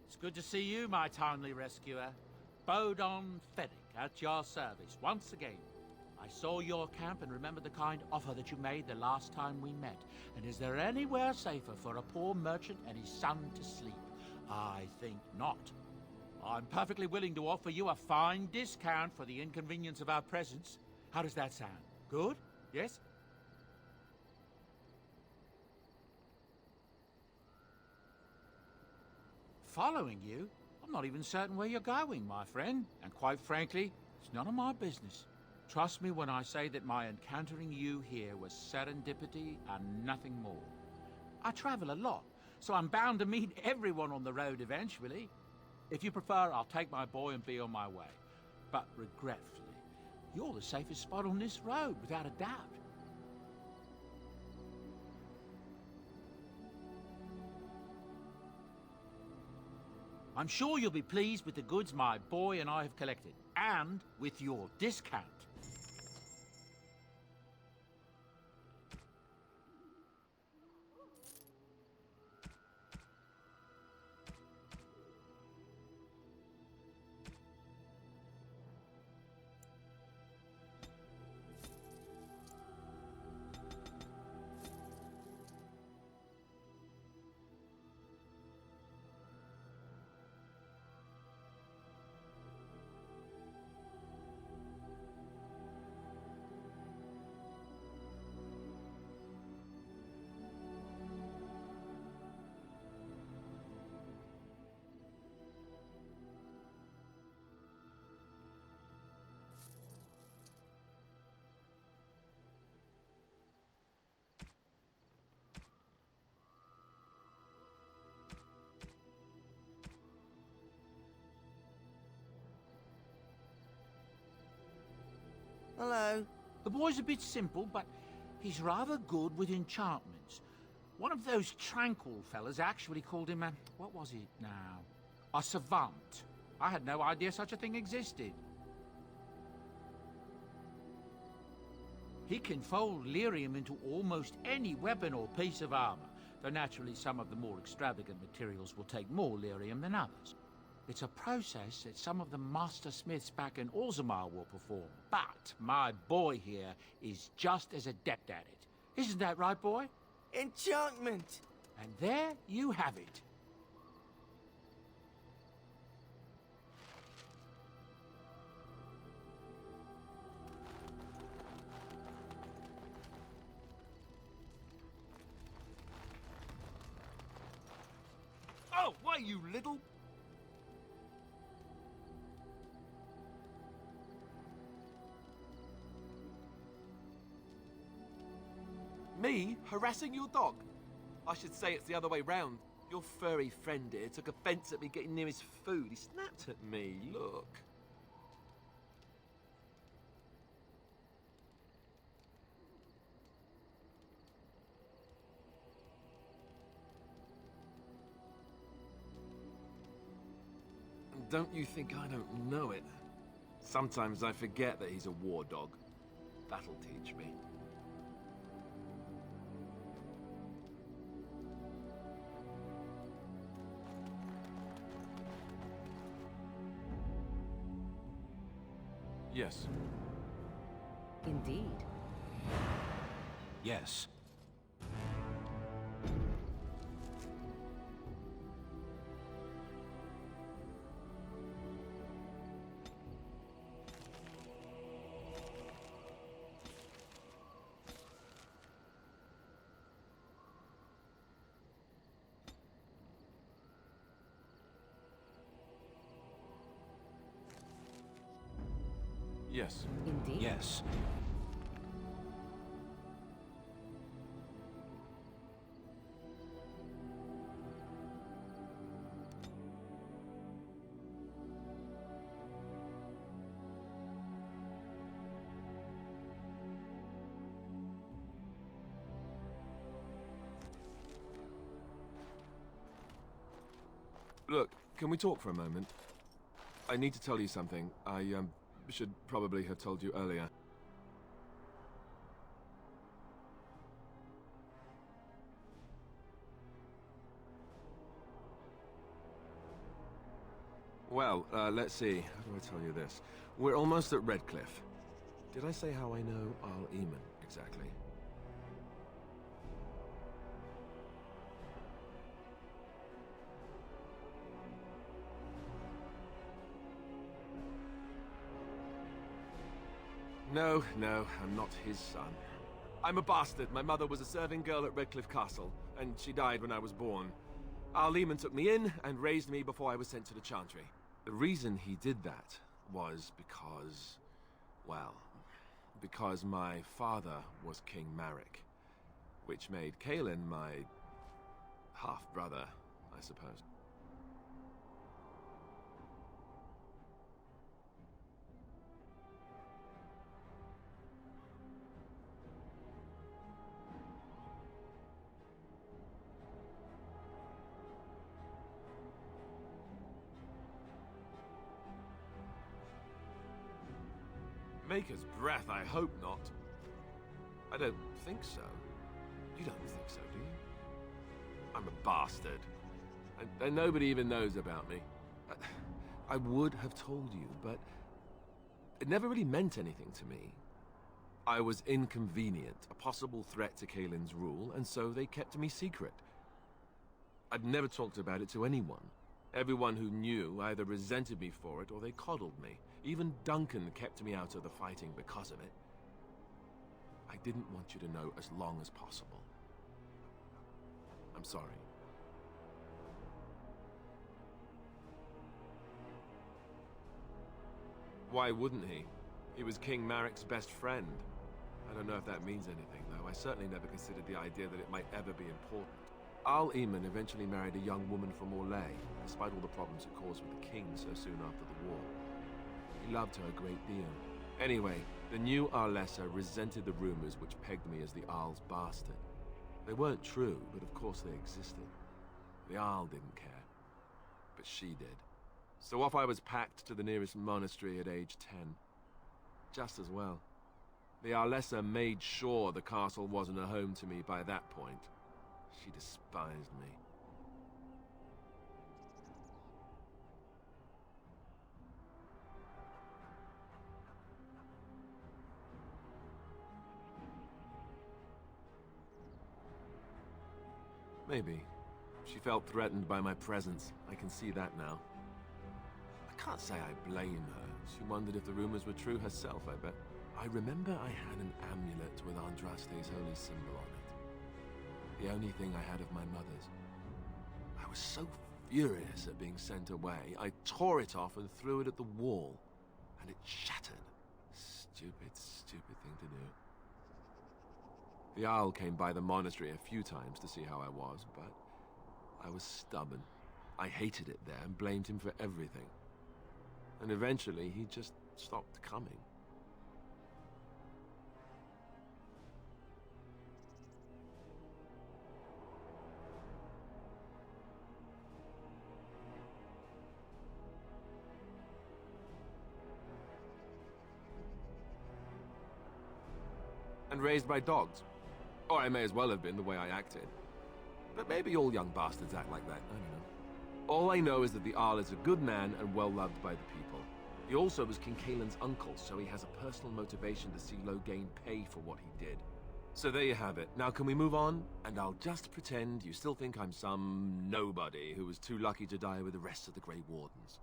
It's good to see you, my timely rescuer. Bodon Feddick, at your service, once again. I saw your camp and remember the kind offer that you made the last time we met. And is there anywhere safer for a poor merchant and his son to sleep? I think not. I'm perfectly willing to offer you a fine discount for the inconvenience of our presence. How does that sound? Good? Yes? Following you? I'm not even certain where you're going, my friend. And quite frankly, it's none of my business. Trust me when I say that my encountering you here was serendipity and nothing more. I travel a lot, so I'm bound to meet everyone on the road eventually. If you prefer, I'll take my boy and be on my way. But regretfully, you're the safest spot on this road, without a doubt. I'm sure you'll be pleased with the goods my boy and I have collected, and with your discount. Hello. The boy's a bit simple, but he's rather good with enchantments. One of those tranquil fellas actually called him a... what was it now? A savant. I had no idea such a thing existed. He can fold lyrium into almost any weapon or piece of armor, though naturally some of the more extravagant materials will take more lyrium than others. It's a process that some of the master smiths back in Orzammar will perform, but my boy here is just as adept at it. Isn't that right, boy? Enchantment! And there you have it. Oh, why, you little... Me harassing your dog? I should say it's the other way round. Your furry friend here took offence at me getting near his food. He snapped at me, look. Don't you think I don't know it? Sometimes I forget that he's a war dog. That'll teach me. Yes. Indeed. Yes. Yes. Indeed. Yes. Look, can we talk for a moment? I need to tell you something. I, should probably have told you earlier. Well, let's see. How do I tell you this? We're almost at Redcliffe. Did I say how I know Al Eamon exactly? No, I'm not his son. I'm a bastard. My mother was a serving girl at Redcliffe Castle, and she died when I was born. Al Eamon took me in and raised me before I was sent to the Chantry. The reason he did that was because, well, because my father was King Marek, which made Kaelin my half-brother, I suppose. Maker's breath, I hope not. I don't think so. You don't think so, do you? I'm a bastard. And nobody even knows about me. I would have told you, but it never really meant anything to me. I was inconvenient, a possible threat to Kaelin's rule, and so they kept me secret. I'd never talked about it to anyone. Everyone who knew either resented me for it or they coddled me. Even Duncan kept me out of the fighting because of it. I didn't want you to know as long as possible. I'm sorry. Why wouldn't he? He was King Marek's best friend. I don't know if that means anything, though. I certainly never considered the idea that it might ever be important. Al Eamon eventually married a young woman from Orlais, despite all the problems it caused with the king so soon after the war. He loved her a great deal. Anyway, the new Arlessa resented the rumors which pegged me as the Arl's bastard. They weren't true, but of course they existed. The Arl didn't care, but she did. So off I was packed to the nearest monastery at age 10. Just as well. The Arlessa made sure the castle wasn't a home to me by that point. She despised me. Maybe. She felt threatened by my presence. I can see that now. I can't say I blame her. She wondered if the rumors were true herself, I bet. I remember I had an amulet with Andraste's holy symbol on it. The only thing I had of my mother's. I was so furious at being sent away, I tore it off and threw it at the wall. And it shattered. Stupid thing to do. The Owl came by the monastery a few times to see how I was, but I was stubborn. I hated it there and blamed him for everything. And eventually, he just stopped coming. And raised by dogs. Or I may as well have been, the way I acted. But maybe all young bastards act like that, I don't know. All I know is that the Arl is a good man and well-loved by the people. He also was King Kaelin's uncle, so he has a personal motivation to see Loghain pay for what he did. So there you have it. Now can we move on? And I'll just pretend you still think I'm some nobody who was too lucky to die with the rest of the Grey Wardens.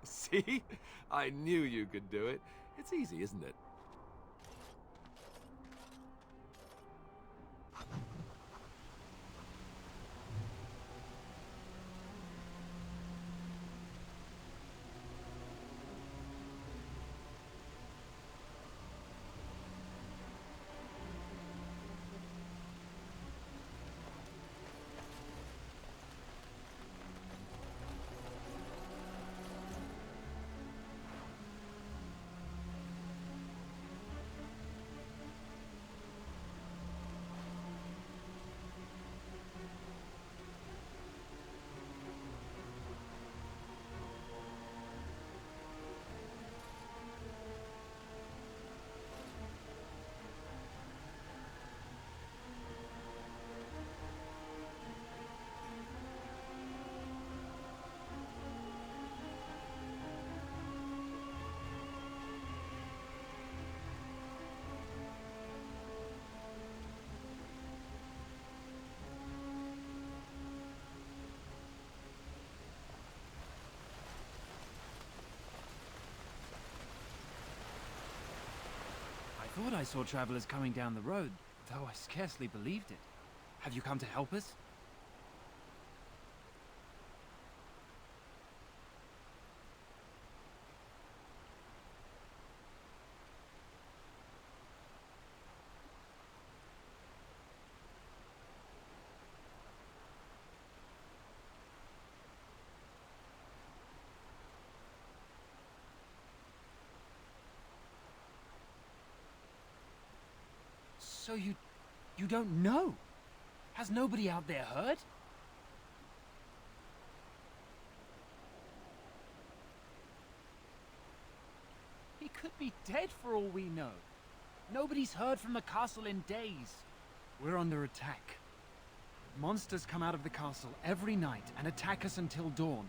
See? I knew you could do it. It's easy, isn't it? I saw travelers coming down the road, though I scarcely believed it. Have you come to help us? So you don't know? Has nobody out there heard? He could be dead for all we know. Nobody's heard from the castle in days. We're under attack. Monsters come out of the castle every night and attack us until dawn.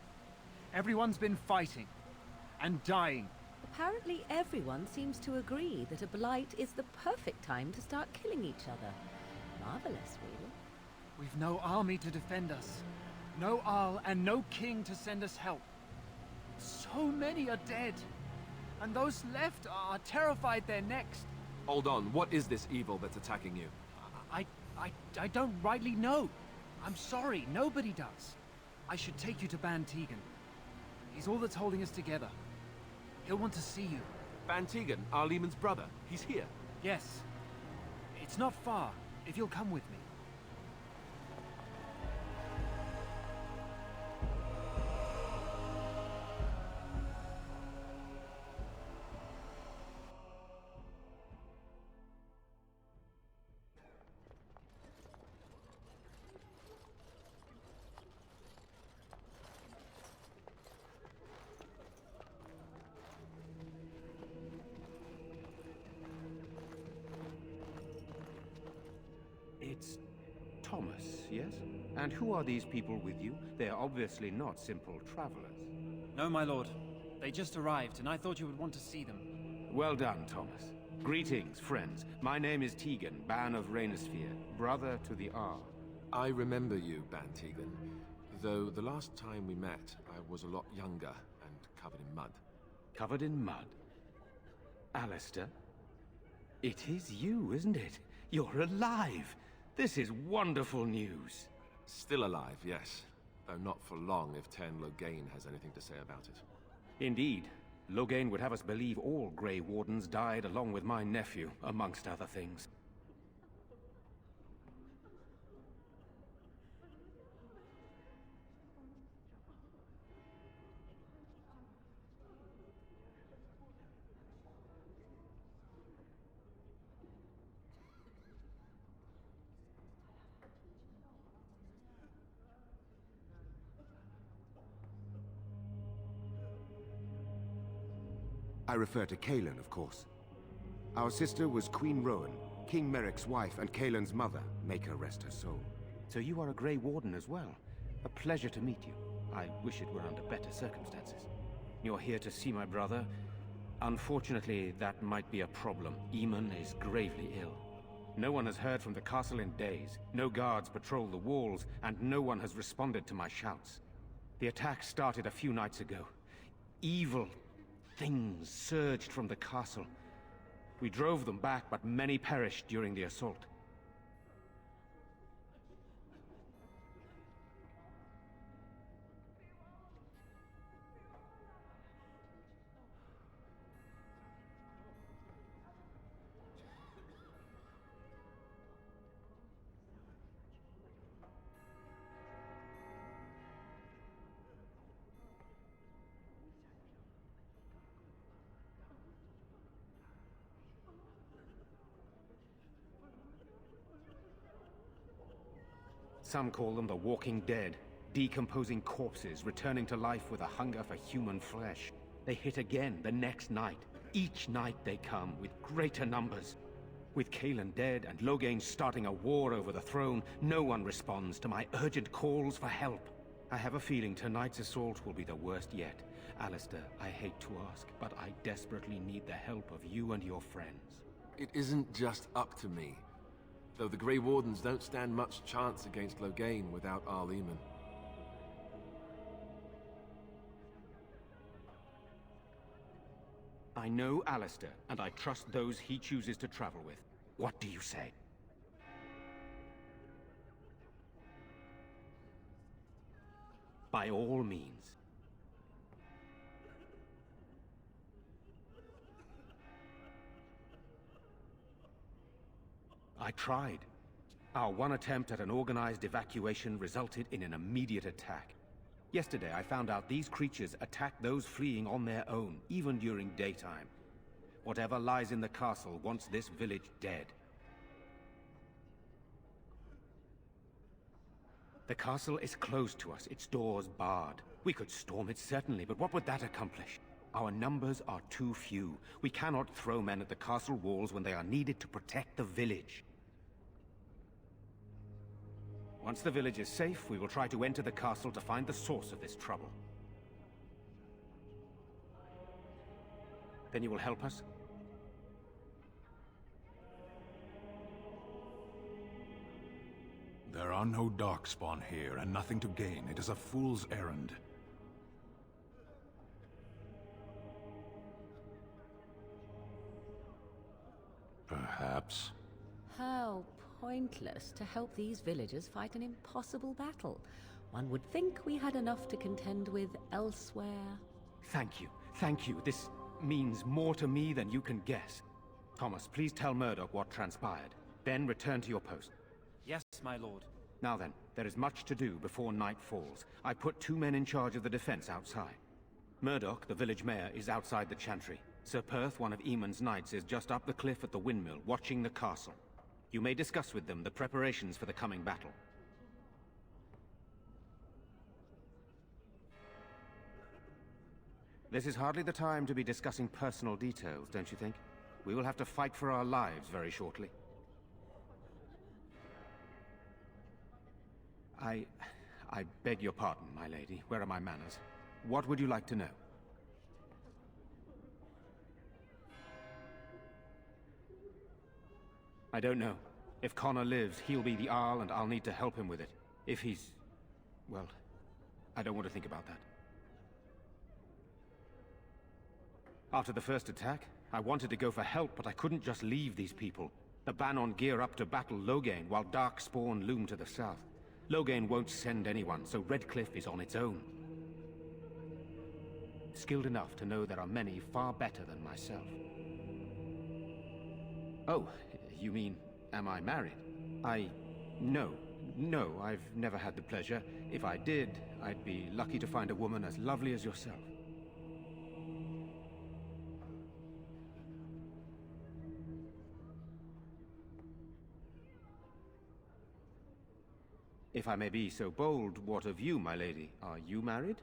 Everyone's been fighting and dying. Apparently everyone seems to agree that a blight is the perfect time to start killing each other. Marvelous, really. We've no army to defend us. No Arl and no king to send us help. So many are dead. And those left are terrified they're next. Hold on, what is this evil that's attacking you? I don't rightly know. I'm sorry, nobody does. I should take you to Ban Tegan. He's all that's holding us together. He'll want to see you. Ban Tegan, Arlemon's brother. He's here. Yes. It's not far, if you'll come with me. It's Thomas, yes? And who are these people with you? They are obviously not simple travelers. No, my lord. They just arrived, and I thought you would want to see them. Well done, Thomas. Greetings, friends. My name is Tegan, Ban of Rainersphere, brother to the Arl. I remember you, Ban Tegan. Though the last time we met, I was a lot younger and covered in mud. Covered in mud? Alistair? It is you, isn't it? You're alive! This is wonderful news. Still alive, yes. Though not for long if Ten Loghain has anything to say about it. Indeed. Loghain would have us believe all Grey Wardens died along with my nephew, amongst other things. I refer to Cailan, of course. Our sister was Queen Rowan, King Merrick's wife and Cailan's mother. Make her rest her soul. So you are a Grey Warden as well. A pleasure to meet you. I wish it were under better circumstances. You're here to see my brother. Unfortunately, that might be a problem. Eamon is gravely ill. No one has heard from the castle in days. No guards patrol the walls, and no one has responded to my shouts. The attack started a few nights ago. Evil things surged from the castle. We drove them back, but many perished during the assault. Some call them the Walking Dead, decomposing corpses returning to life with a hunger for human flesh. They hit again the next night. Each night they come with greater numbers. With Cailan dead and Loghain starting a war over the throne, no one responds to my urgent calls for help. I have a feeling tonight's assault will be the worst yet. Alistair, I hate to ask, but I desperately need the help of you and your friends. It isn't just up to me. Though the Grey Wardens don't stand much chance against Loghain without Arleman. I know Alistair, and I trust those he chooses to travel with. What do you say? By all means. I tried. Our one attempt at an organized evacuation resulted in an immediate attack. Yesterday, I found out these creatures attack those fleeing on their own, even during daytime. Whatever lies in the castle wants this village dead. The castle is closed to us, its doors barred. We could storm it certainly, but what would that accomplish? Our numbers are too few. We cannot throw men at the castle walls when they are needed to protect the village. Once the village is safe, we will try to enter the castle to find the source of this trouble. Then you will help us? There are no darkspawn here, and nothing to gain. It is a fool's errand. Perhaps. How pointless to help these villagers fight an impossible battle. One would think we had enough to contend with elsewhere. Thank you. Thank you. This means more to me than you can guess. Thomas, please tell Murdoch what transpired. Then return to your post. Yes, my lord. Now then, there is much to do before night falls. I put 2 men in charge of the defense outside. Murdoch, the village mayor, is outside the chantry. Sir Perth, one of Eamon's knights, is just up the cliff at the windmill, watching the castle. You may discuss with them the preparations for the coming battle. This is hardly the time to be discussing personal details, don't you think? We will have to fight for our lives very shortly. I beg your pardon, my lady. Where are my manners? What would you like to know? I don't know. If Connor lives, he'll be the Arl, and I'll need to help him with it. If he's... well, I don't want to think about that. After the first attack, I wanted to go for help, but I couldn't just leave these people. The Bannon gear up to battle Loghain, while Darkspawn loom to the south. Loghain won't send anyone, so Redcliffe is on its own. Skilled enough to know there are many far better than myself. Oh, you mean, am I married? No, I've never had the pleasure. If I did, I'd be lucky to find a woman as lovely as yourself. If I may be so bold, what of you, my lady? Are you married?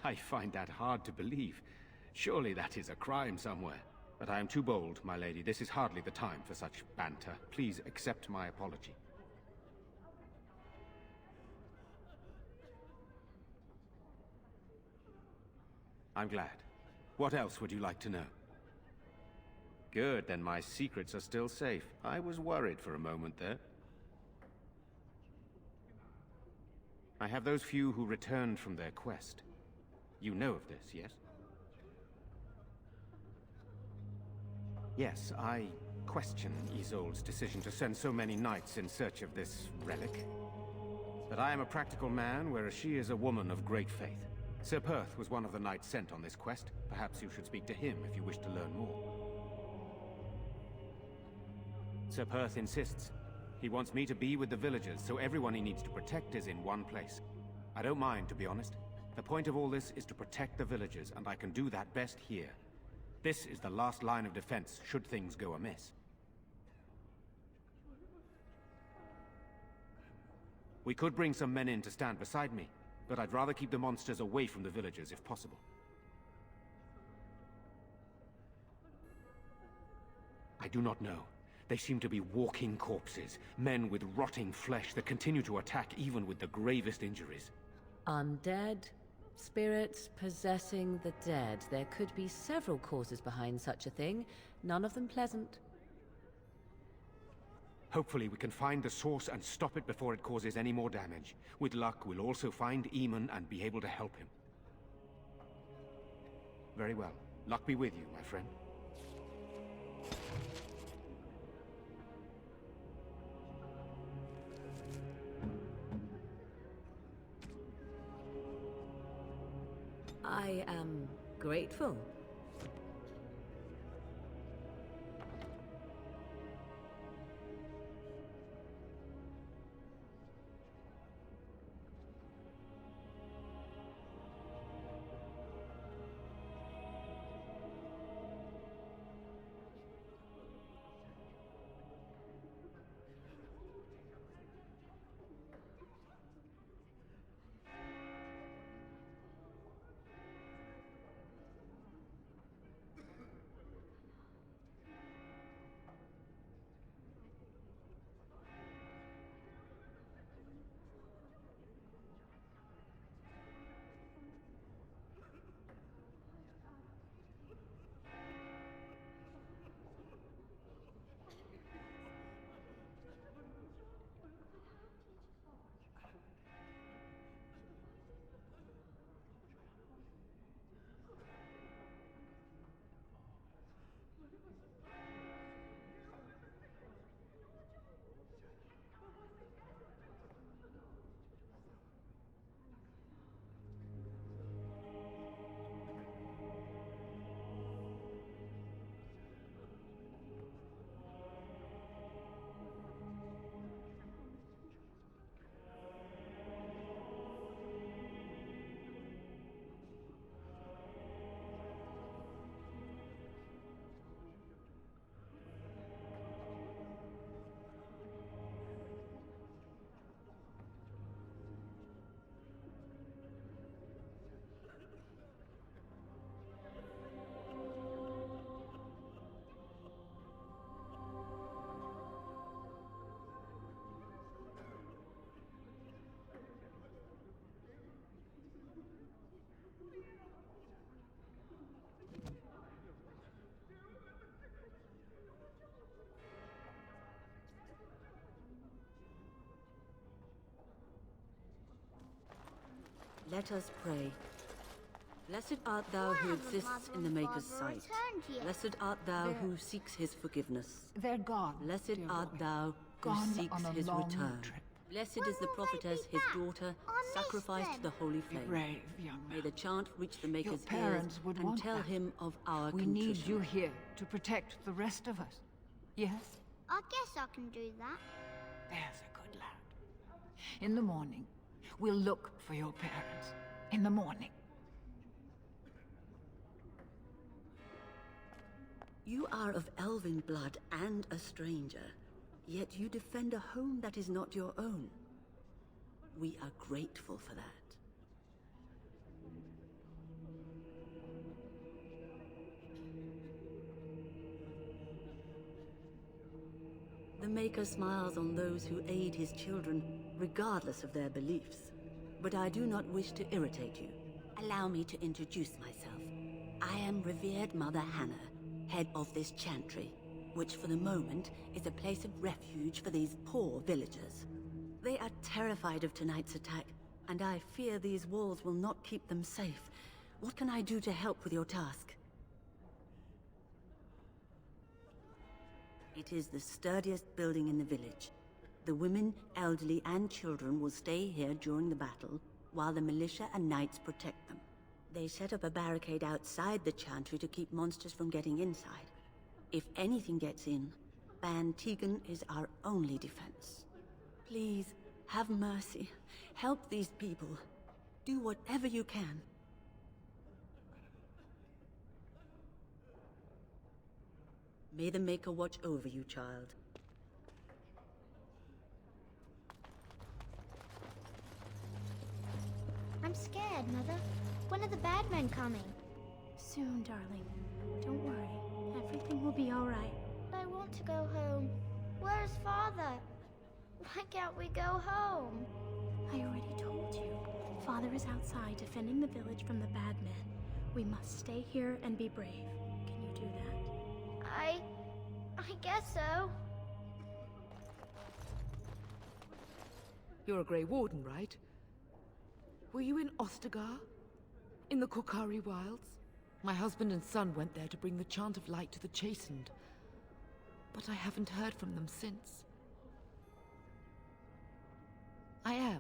I find that hard to believe. Surely that is a crime somewhere. But I am too bold, my lady. This is hardly the time for such banter. Please accept my apology. I'm glad. What else would you like to know? Good, then my secrets are still safe. I was worried for a moment there. I have those few who returned from their quest. You know of this, yes? Yes, I question Isolde's decision to send so many knights in search of this relic. But I am a practical man, whereas she is a woman of great faith. Sir Perth was one of the knights sent on this quest. Perhaps you should speak to him if you wish to learn more. Sir Perth insists. He wants me to be with the villagers, so everyone he needs to protect is in one place. I don't mind, to be honest. The point of all this is to protect the villagers, and I can do that best here. This is the last line of defense, should things go amiss. We could bring some men in to stand beside me, but I'd rather keep the monsters away from the villagers if possible. I do not know. They seem to be walking corpses, men with rotting flesh that continue to attack even with the gravest injuries. Undead? Spirits possessing the dead. There could be several causes behind such a thing, none of them pleasant. Hopefully we can find the source and stop it before it causes any more damage. With luck, we'll also find Eamon and be able to help him. Very well. Luck be with you, my friend. I am grateful. Let us pray. Blessed art thou who exists in the Maker's sight. Blessed art thou who seeks his forgiveness. They're gone. Blessed dear art boy. thou who Gone seeks on a his long return. trip. Blessed is the prophetess, his daughter, sacrificed to the holy Be flame. brave, young May man. the chant reach the Maker's Your parents ears would and want tell that. him of our We contrition. need you here to protect the rest of us. Yes? I guess I can do that. There's a good lad. In the morning, we'll look for your parents. In the morning. You are of elven blood and a stranger, yet you defend a home that is not your own. We are grateful for that. The Maker smiles on those who aid his children, regardless of their beliefs. But I do not wish to irritate you. Allow me to introduce myself. I am revered Mother Hannah, head of this chantry, which for the moment is a place of refuge for these poor villagers. They are terrified of tonight's attack, and I fear these walls will not keep them safe. What can I do to help with your task? It is the sturdiest building in the village. The women, elderly, and children will stay here during the battle, while the militia and knights protect them. They set up a barricade outside the chantry to keep monsters from getting inside. If anything gets in, Ban Tegan is our only defense. Please, have mercy. Help these people. Do whatever you can. May the Maker watch over you, child. I'm scared, Mother. When are the bad men coming? Soon, darling. Don't worry. Everything will be all right. I want to go home. Where's Father? Why can't we go home? I already told you. Father is outside defending the village from the bad men. We must stay here and be brave. Can you do that? I guess so. You're a Grey Warden, right? Were you in Ostagar? In the Korkari Wilds? My husband and son went there to bring the chant of light to the chastened, but I haven't heard from them since. I am.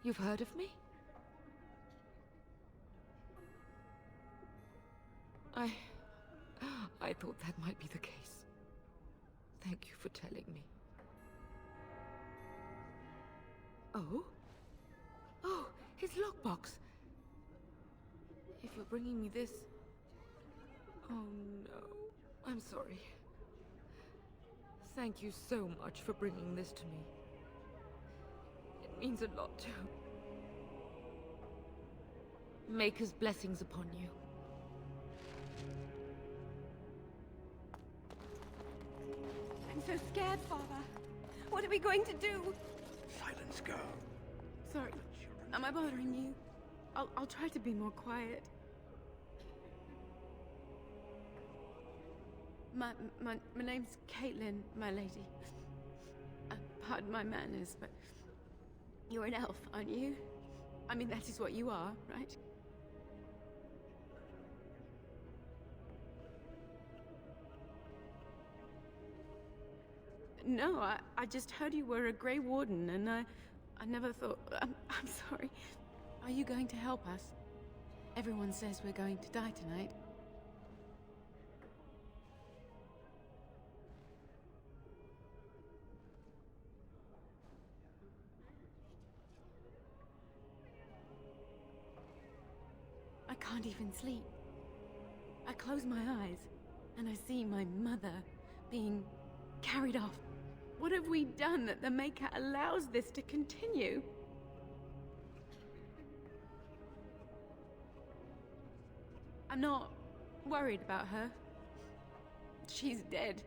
You've heard of me? I thought that might be the case. Thank you for telling me. Oh? Oh, his lockbox. If you're bringing me this... Oh no, I'm sorry. Thank you so much for bringing this to me. It means a lot to... Maker's blessings upon you. I'm so scared, Father. What are we going to do? Silence, girl. Sorry, am I bothering you? I'll try to be more quiet. My name's Caitlin, my lady. Pardon my manners, but you're an elf, aren't you? I mean, that is what you are, right? No, I just heard you were a Grey Warden, and I never thought... I'm sorry. Are you going to help us? Everyone says we're going to die tonight. I can't even sleep. I close my eyes, and I see my mother being carried off. What have we done that the Maker allows this to continue? I'm not worried about her. She's dead.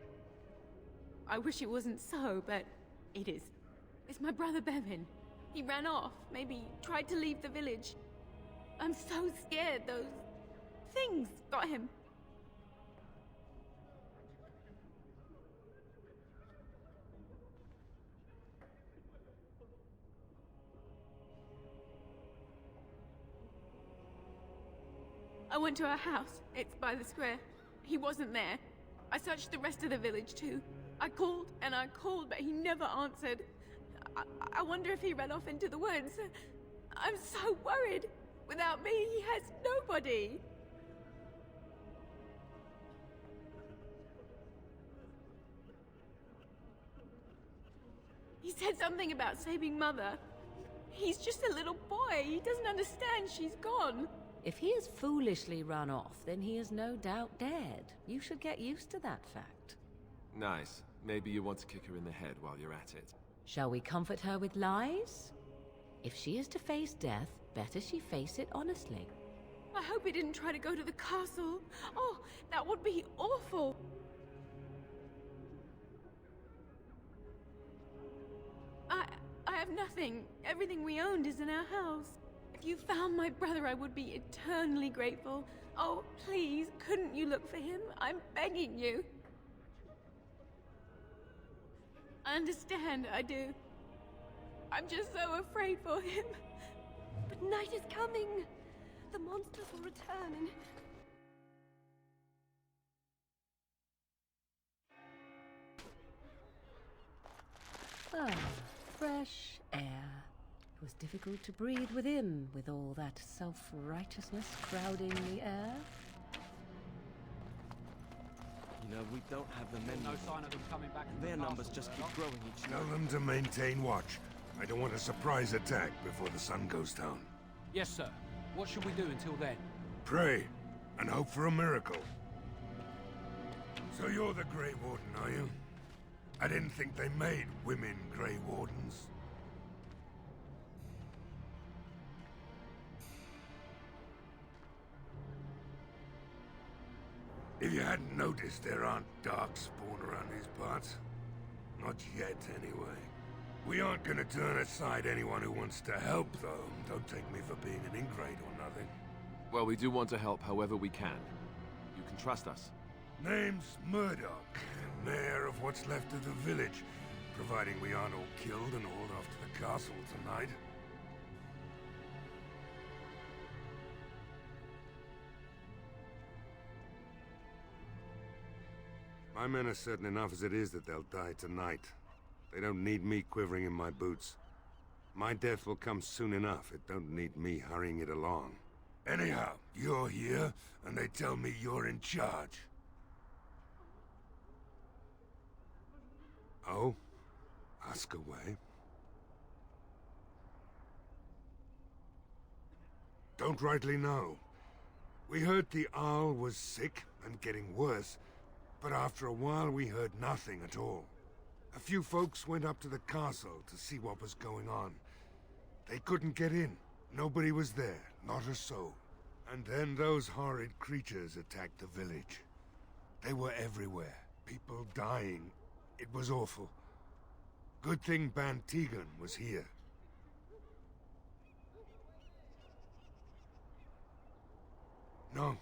I wish it wasn't so, but it is. It's my brother Bevan. He ran off, maybe tried to leave the village. I'm so scared those things got him. I went to our house. It's by the square. He wasn't there. I searched the rest of the village too. I called and I called, but he never answered. I wonder if he ran off into the woods. I'm so worried. Without me, he has nobody. He said something about saving Mother. He's just a little boy. He doesn't understand she's gone. If he has foolishly run off, then he is no doubt dead. You should get used to that fact. Nice. Maybe you want to kick her in the head while you're at it. Shall we comfort her with lies? If she is to face death, better she face it honestly. I hope he didn't try to go to the castle. Oh, that would be awful. I have nothing. Everything we owned is in our house. If you found my brother, I would be eternally grateful. Oh, please, couldn't you look for him? I'm begging you. I understand, I do. I'm just so afraid for him. But night is coming. The monsters will return and... Ah, fresh air. It was difficult to breathe within, with all that self-righteousness crowding the air. You know, we don't have the men. No sign of them coming back. And their numbers just keep growing each night. Tell them to maintain watch. I don't want a surprise attack before the sun goes down. Yes, sir. What should we do until then? Pray, and hope for a miracle. So you're the Grey Warden, are you? I didn't think they made women Grey Wardens. If you hadn't noticed, there aren't darkspawn around these parts. Not yet, anyway. We aren't gonna turn aside anyone who wants to help, though. Don't take me for being an ingrate or nothing. Well, we do want to help however we can. You can trust us. Name's Murdoch, mayor of what's left of the village, providing we aren't all killed and hauled off to the castle tonight. My men are certain enough as it is that they'll die tonight. They don't need me quivering in my boots. My death will come soon enough. It don't need me hurrying it along. Anyhow, you're here, and they tell me you're in charge. Oh? Ask away. Don't rightly know. We heard the Arl was sick and getting worse, but after a while we heard nothing at all. A few folks went up to the castle to see what was going on. They couldn't get in. Nobody was there, not a soul. And then those horrid creatures attacked the village. They were everywhere, people dying. It was awful. Good thing Ban Tegan was here. No.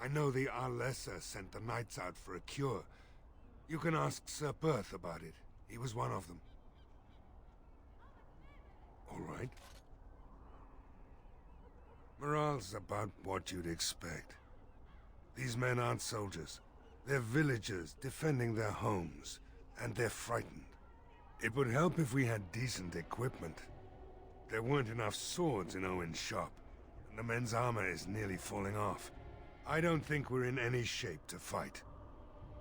I know the Arlessa sent the knights out for a cure. You can ask Sir Perth about it. He was one of them. All right. Morale's about what you'd expect. These men aren't soldiers. They're villagers defending their homes, and they're frightened. It would help if we had decent equipment. There weren't enough swords in Owen's shop, and the men's armor is nearly falling off. I don't think we're in any shape to fight.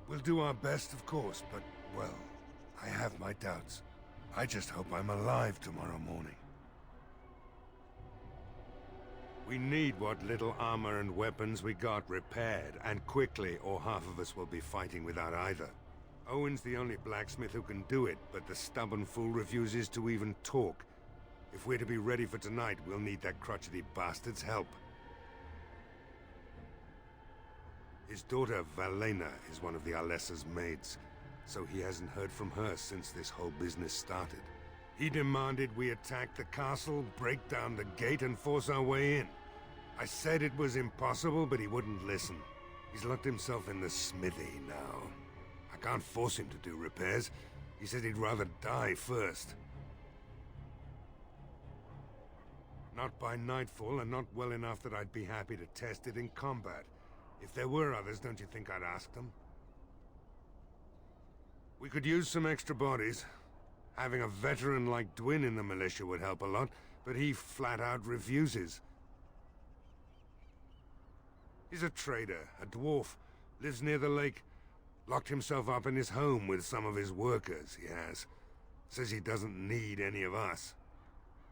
We'll do our best, of course, but, well, I have my doubts. I just hope I'm alive tomorrow morning. We need what little armor and weapons we got repaired, and quickly, or half of us will be fighting without either. Owen's the only blacksmith who can do it, but the stubborn fool refuses to even talk. If we're to be ready for tonight, we'll need that crotchety bastard's help. His daughter, Valena, is one of the Alessa's maids, so he hasn't heard from her since this whole business started. He demanded we attack the castle, break down the gate, and force our way in. I said it was impossible, but he wouldn't listen. He's locked himself in the smithy now. I can't force him to do repairs. He said he'd rather die first. Not by nightfall, and not well enough that I'd be happy to test it in combat. If there were others, don't you think I'd ask them? We could use some extra bodies. Having a veteran like Dwin in the militia would help a lot, but he flat out refuses. He's a trader, a dwarf, lives near the lake. Locked himself up in his home with some of his workers, he has. Says he doesn't need any of us.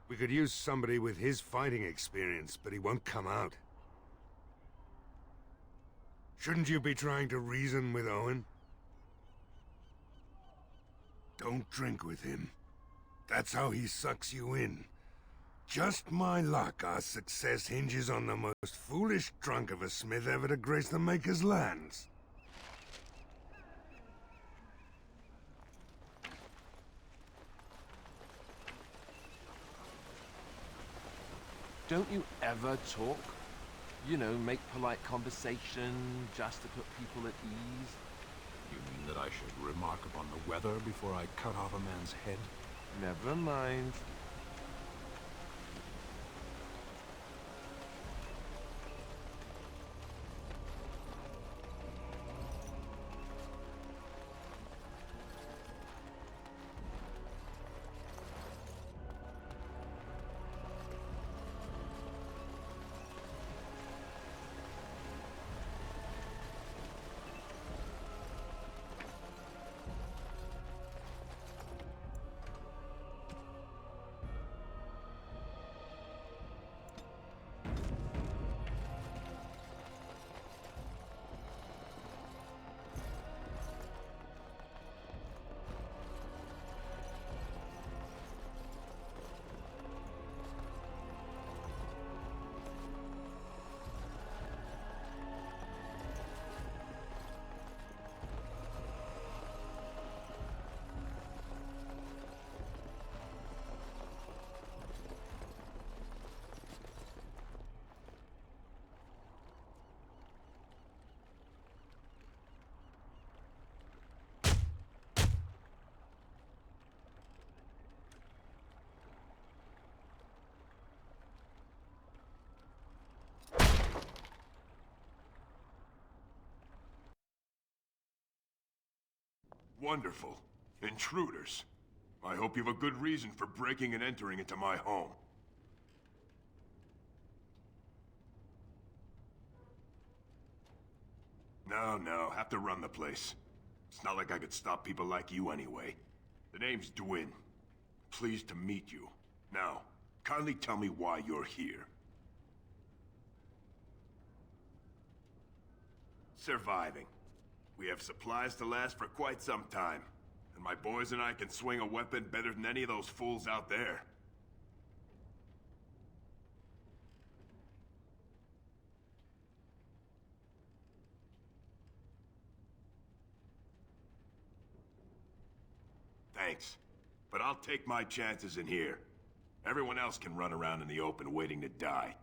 We could use somebody with his fighting experience, but he won't come out. Shouldn't you be trying to reason with Owen? Don't drink with him. That's how he sucks you in. Just my luck, our success hinges on the most foolish drunk of a smith ever to grace the Maker's lands. Don't you ever talk? You know, make polite conversation, just to put people at ease? You mean that I should remark upon the weather before I cut off a man's head? Never mind. Wonderful. Intruders. I hope you have a good reason for breaking and entering into my home. No, have to run the place. It's not like I could stop people like you anyway. The name's Dwin. Pleased to meet you. Now, kindly tell me why you're here. Surviving. We have supplies to last for quite some time. And my boys and I can swing a weapon better than any of those fools out there. Thanks. But I'll take my chances in here. Everyone else can run around in the open waiting to die.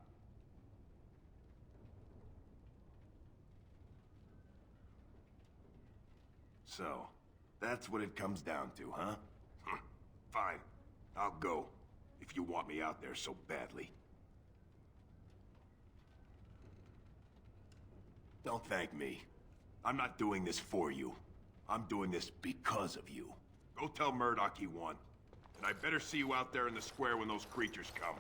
So, that's what it comes down to, huh? Fine. I'll go. If you want me out there so badly. Don't thank me. I'm not doing this for you. I'm doing this because of you. Go tell Murdoch he won. And I better see you out there in the square when those creatures come.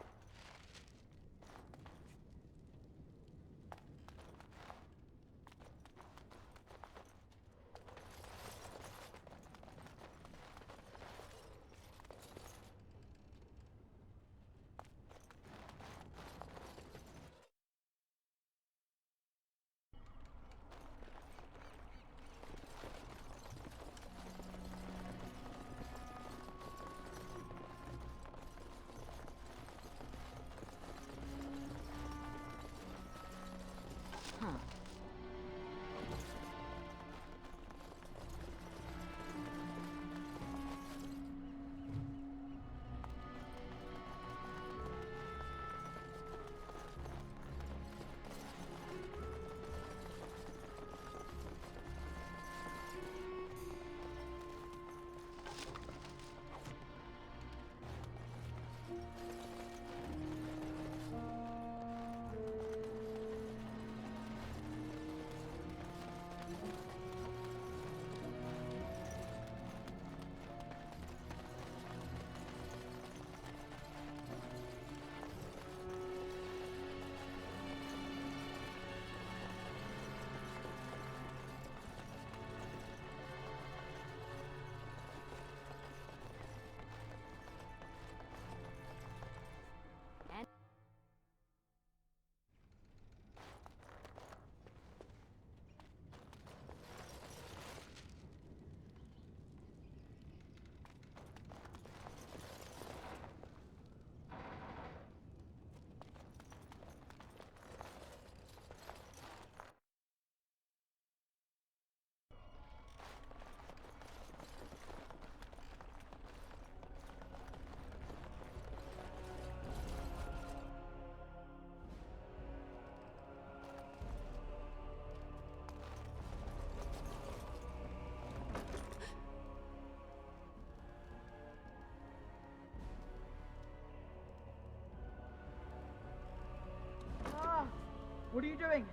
What are you doing?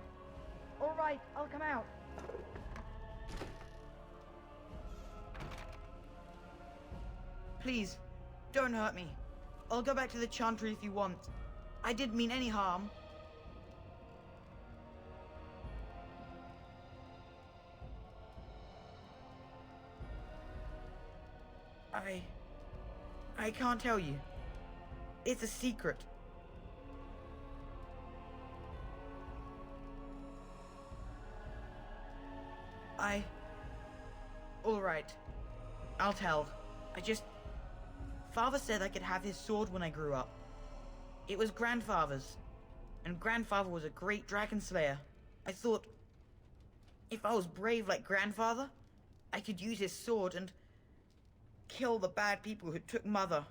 All right, I'll come out. Please, don't hurt me. I'll go back to the Chantry if you want. I didn't mean any harm. I can't tell you. It's a secret. Alright. I'll tell. Father said I could have his sword when I grew up. It was Grandfather's. And Grandfather was a great dragon slayer. I thought, if I was brave like Grandfather, I could use his sword and kill the bad people who took Mother.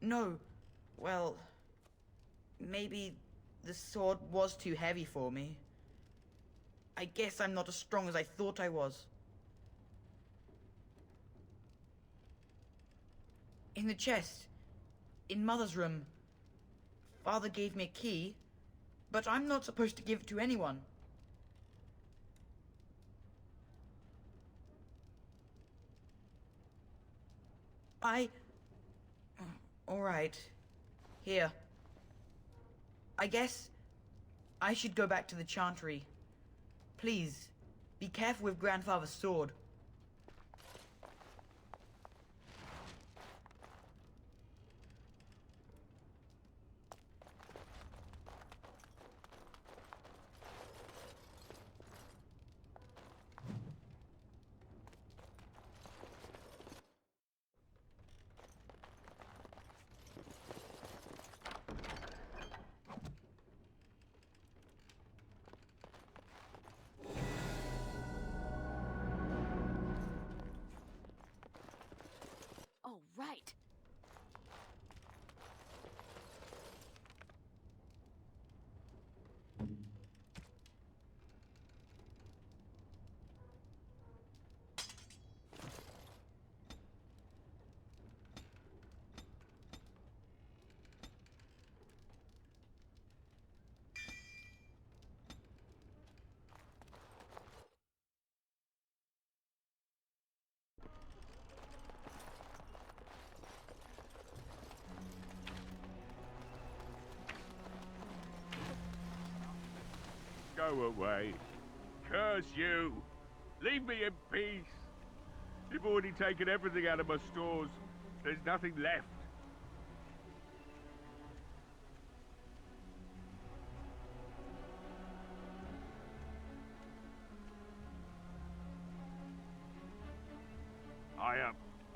No. Well, maybe the sword was too heavy for me. I guess I'm not as strong as I thought I was. In the chest, in Mother's room, Father gave me a key, But I'm not supposed to give it to anyone. Alright. Here. I guess I should go back to the Chantry. Please, be careful with Grandfather's sword. Oh, right. Go away. Curse you. Leave me in peace. You've already taken everything out of my stores. There's nothing left.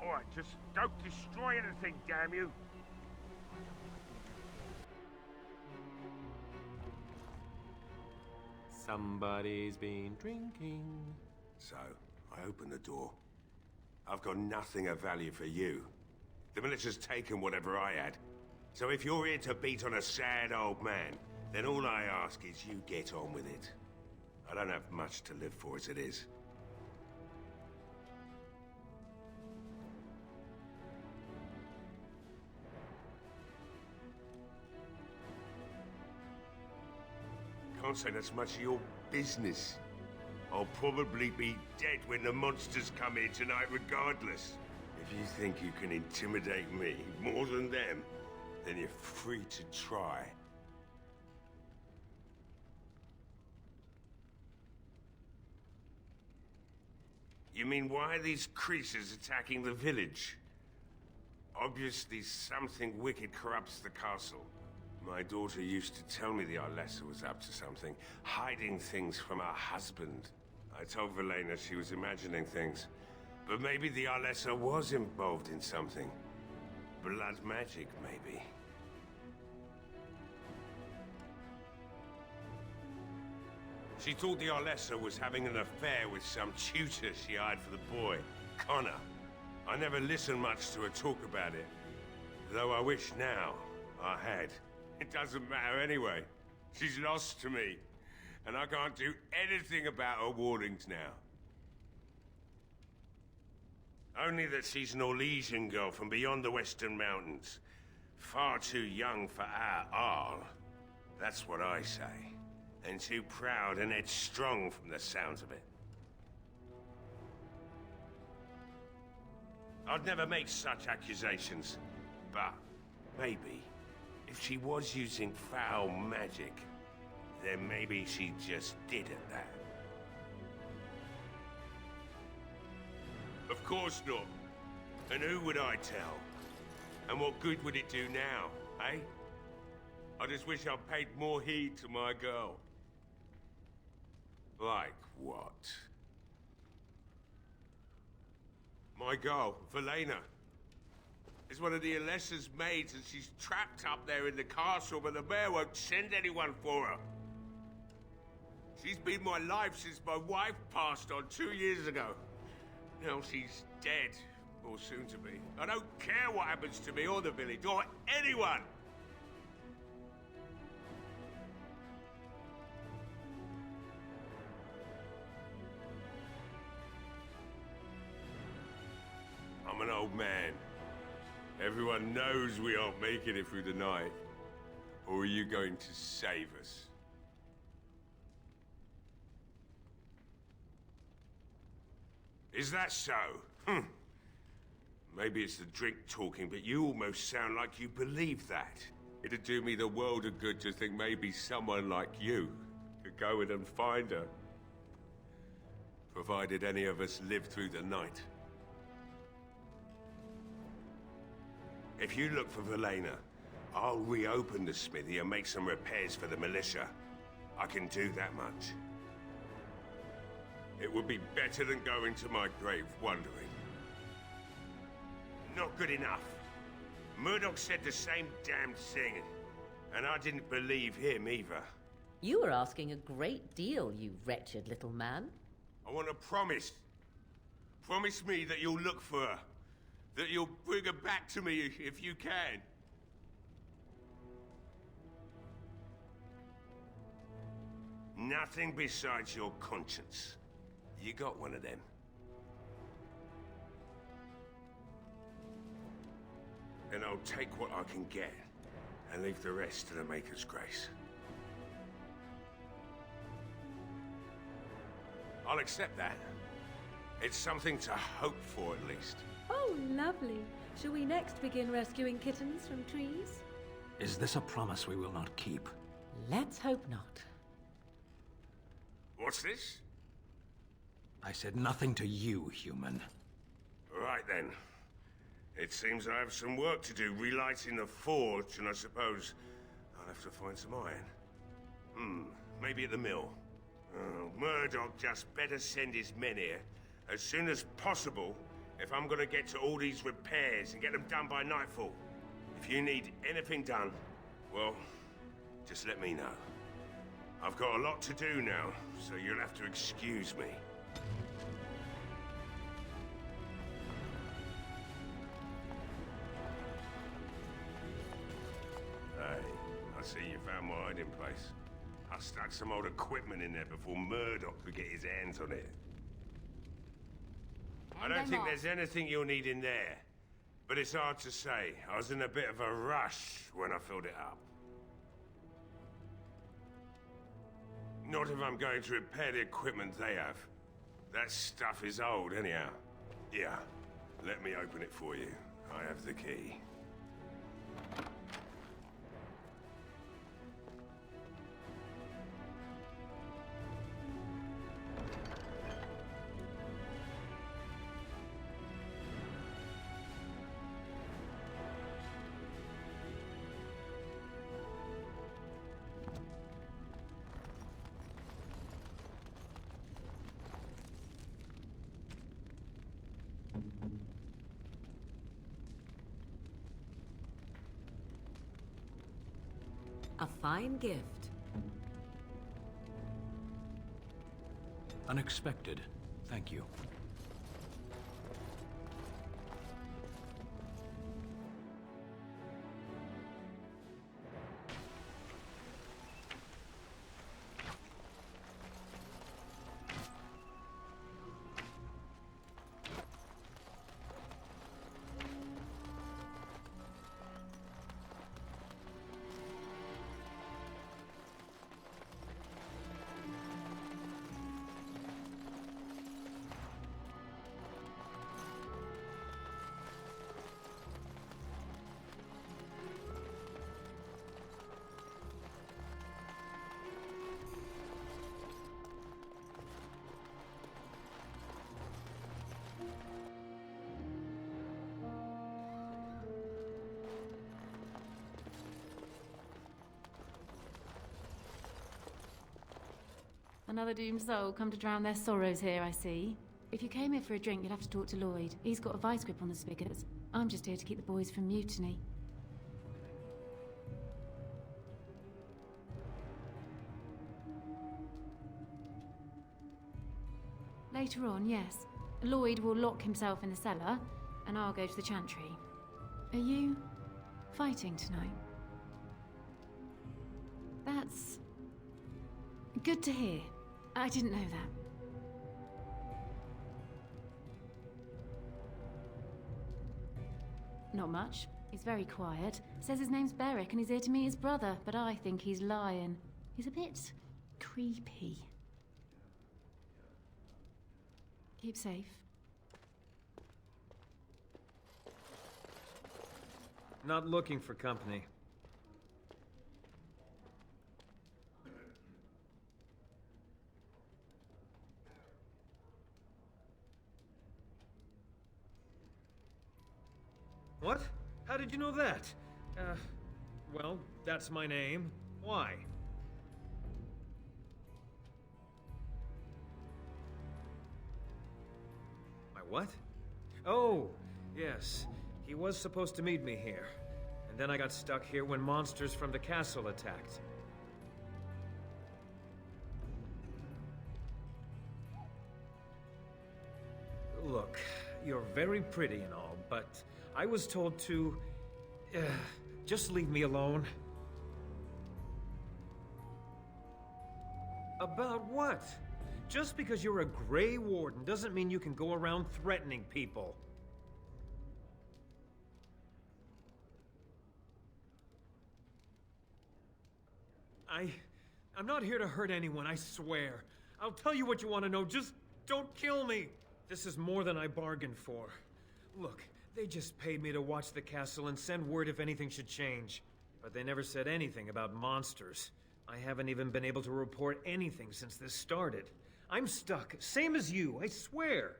Alright, just don't destroy anything, damn you. Somebody's been drinking. So, I open the door. I've got nothing of value for you. The militia's taken whatever I had. So if you're here to beat on a sad old man, then all I ask is you get on with it. I don't have much to live for as it is. Can't say that's much of your business. I'll probably be dead when the monsters come here tonight regardless. If you think you can intimidate me more than them, then you're free to try. You mean, why are these creatures attacking the village? Obviously something wicked corrupts the castle. My daughter used to tell me the Arlessa was up to something, hiding things from her husband. I told Velena she was imagining things. But maybe the Arlessa was involved in something. Blood magic, maybe. She thought the Arlessa was having an affair with some tutor she hired for the boy, Connor. I never listened much to her talk about it. Though I wish now I had. It doesn't matter anyway. She's lost to me. And I can't do anything about her warnings now. Only that she's an Orlesian girl from beyond the Western Mountains. Far too young for our Arl. That's what I say. And too proud and headstrong from the sounds of it. I'd never make such accusations. But maybe, if she was using foul magic, then maybe she just did at that. Of course not. And who would I tell? And what good would it do now, eh? I just wish I'd paid more heed to my girl. Like what? My girl, Velena, is one of the Alessa's maids, and she's trapped up there in the castle, but the mayor won't send anyone for her. She's been my life since my wife passed on 2 years ago. Now she's dead, or soon to be. I don't care what happens to me or the village, or anyone! I'm an old man. Everyone knows we aren't making it through the night. Or are you going to save us? Is that so? Maybe it's the drink talking, but you almost sound like you believe that. It'd do me the world of good to think maybe someone like you could go in and find her. Provided any of us live through the night. If you look for Velena, I'll reopen the smithy and make some repairs for the militia. I can do that much. It would be better than going to my grave wondering. Not good enough. Murdoch said the same damn thing, and I didn't believe him either. You were asking a great deal, you wretched little man. I want a promise. Promise me that you'll look for her. That you'll bring her back to me if you can. Nothing besides your conscience. You got one of them. And I'll take what I can get, and leave the rest to the Maker's grace. I'll accept that. It's something to hope for, at least. Oh, lovely. Shall we next begin rescuing kittens from trees? Is this a promise we will not keep? Let's hope not. What's this? I said nothing to you, human. Right then. It seems I have some work to do relighting the forge, and I suppose I'll have to find some iron. Maybe at the mill. Oh, Murdoch just better send his men here as soon as possible if I'm gonna get to all these repairs and get them done by nightfall. If you need anything done, well, just let me know. I've got a lot to do now, so you'll have to excuse me. Hey, I see you found my hiding place. I stuck some old equipment in there before Murdoch could get his hands on it. I don't think there's anything you'll need in there, but it's hard to say. I was in a bit of a rush when I filled it up. Not if I'm going to repair the equipment they have. That stuff is old, anyhow. Yeah, let me open it for you. I have the key. A fine gift. Unexpected. Thank you. Another doomed soul come to drown their sorrows here, I see. If you came here for a drink, you'd have to talk to Lloyd. He's got a vice grip on the spigots. I'm just here to keep the boys from mutiny. Later on, yes. Lloyd will lock himself in the cellar, and I'll go to the chantry. Are you fighting tonight? That's good to hear. I didn't know that. Not much. He's very quiet. Says his name's Beric and he's here to meet his brother, but I think he's lying. He's a bit creepy. Keep safe. Not looking for company. What? How did you know that? Well, that's my name. Why? My what? Oh, yes. He was supposed to meet me here. And then I got stuck here when monsters from the castle attacked. Look, you're very pretty and all, but I was told to... just leave me alone. About what? Just because you're a Grey Warden doesn't mean you can go around threatening people. I'm not here to hurt anyone, I swear. I'll tell you what you want to know, just don't kill me! This is more than I bargained for. Look, they just paid me to watch the castle and send word if anything should change. But they never said anything about monsters. I haven't even been able to report anything since this started. I'm stuck, same as you, I swear.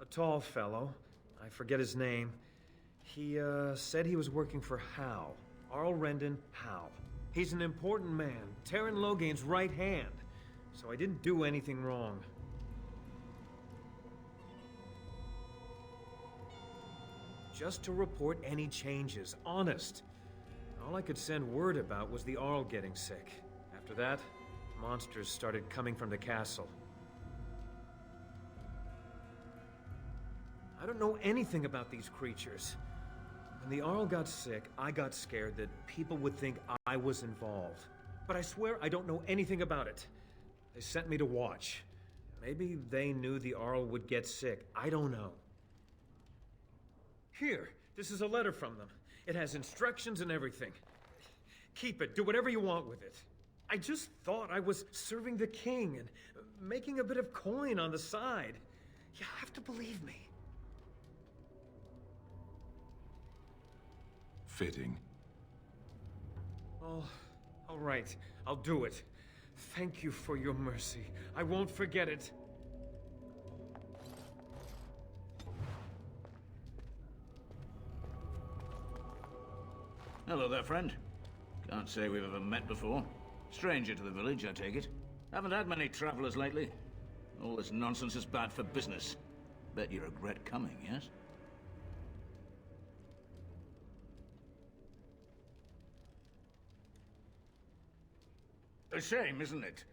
A tall fellow, I forget his name. He, said he was working for Hal. Arl Rendon Hal. He's an important man, Terran Loghain's right hand. So I didn't do anything wrong. Just to report any changes, honest. All I could send word about was the Arl getting sick. After that, monsters started coming from the castle. I don't know anything about these creatures. When the Arl got sick, I got scared that people would think I was involved. But I swear I don't know anything about it. They sent me to watch. Maybe they knew the Arl would get sick. I don't know. Here, this is a letter from them. It has instructions and everything. Keep it. Do whatever you want with it. I just thought I was serving the king and making a bit of coin on the side. You have to believe me. Fitting. Oh, all right. I'll do it. Thank you for your mercy. I won't forget it. Hello there, friend. Can't say we've ever met before. Stranger to the village, I take it. Haven't had many travelers lately. All this nonsense is bad for business. Bet you regret coming, yes? A shame, isn't it?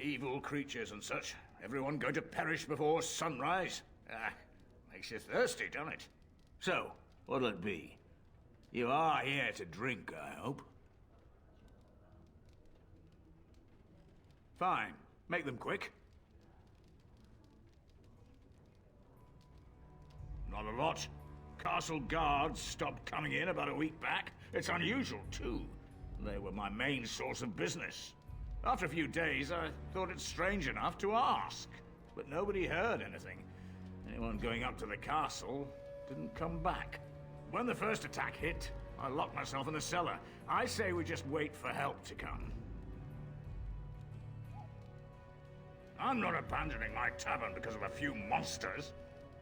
Evil creatures and such. Everyone going to perish before sunrise. Ah, makes you thirsty, doesn't it? So, what'll it be? You are here to drink, I hope. Fine. Make them quick. Not a lot. Castle guards stopped coming in about a week back. It's unusual, too. They were my main source of business. After a few days, I thought it strange enough to ask. But nobody heard anything. Anyone going up to the castle didn't come back. When the first attack hit, I locked myself in the cellar. I say we just wait for help to come. I'm not abandoning my tavern because of a few monsters.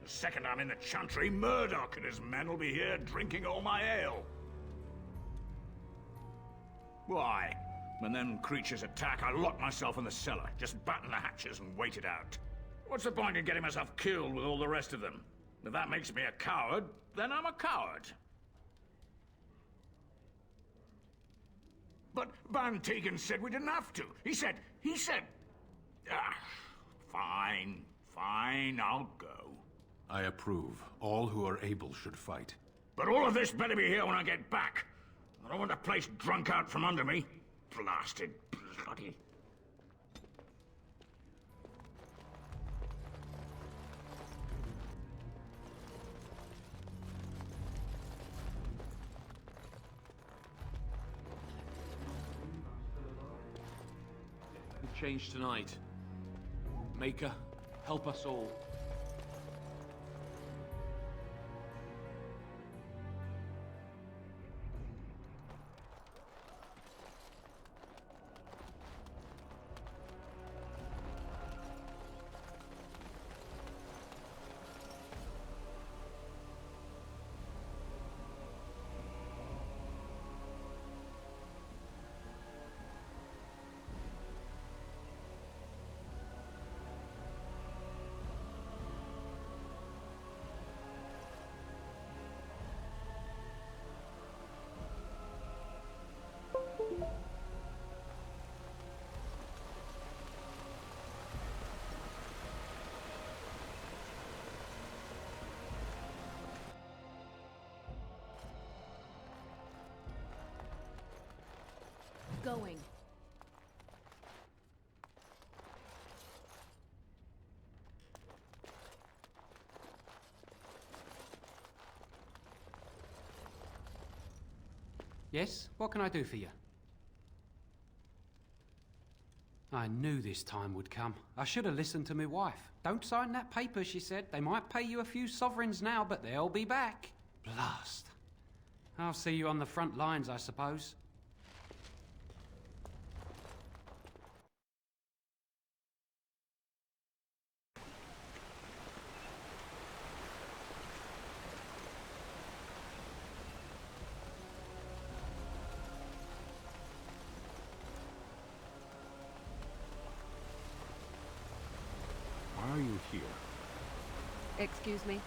The second I'm in the chantry, Murdoch and his men will be here drinking all my ale. Why? When them creatures attack, I lock myself in the cellar. Just batten the hatches and wait it out. What's the point in getting myself killed with all the rest of them? If that makes me a coward, then I'm a coward. But Van Tegan said we didn't have to. He said... Fine, I'll go. I approve. All who are able should fight. But all of this better be here when I get back. I don't want the place drunk out from under me. Blasted bloody... We'll change tonight. Maker, help us all. going? Yes? What can I do for you? I knew this time would come. I should have listened to my wife. Don't sign that paper, she said. They might pay you a few sovereigns now, but they'll be back. Blast. I'll see you on the front lines, I suppose. Why are you here? Excuse me?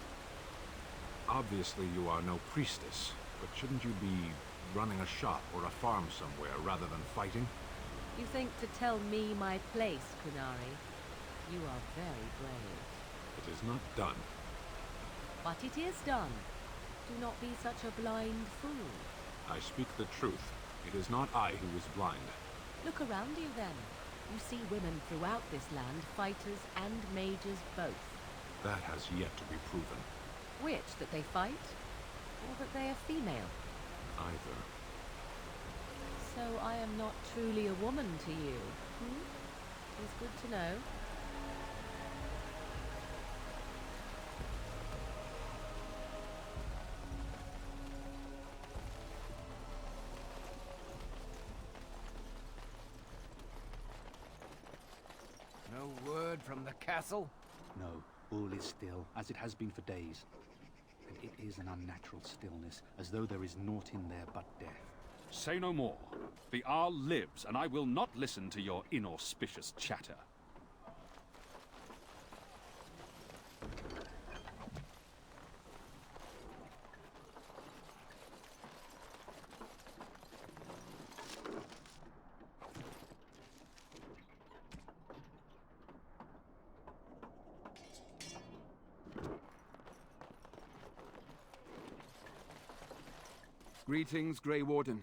Obviously you are no priestess, but shouldn't you be running a shop or a farm somewhere rather than fighting? You think to tell me my place, Kunari? You are very brave. It is not done. But it is done. Do not be such a blind fool. I speak the truth. It is not I who is blind. Look around you then. You see women throughout this land, fighters and mages both. That has yet to be proven. Which, that they fight? Or that they are female? Either. So I am not truly a woman to you, hmm? It's good to know. No word from the castle? No, all is still, as it has been for days. And it is an unnatural stillness, as though there is naught in there but death. Say no more. The Arl lives, and I will not listen to your inauspicious chatter. Greetings, Grey Warden.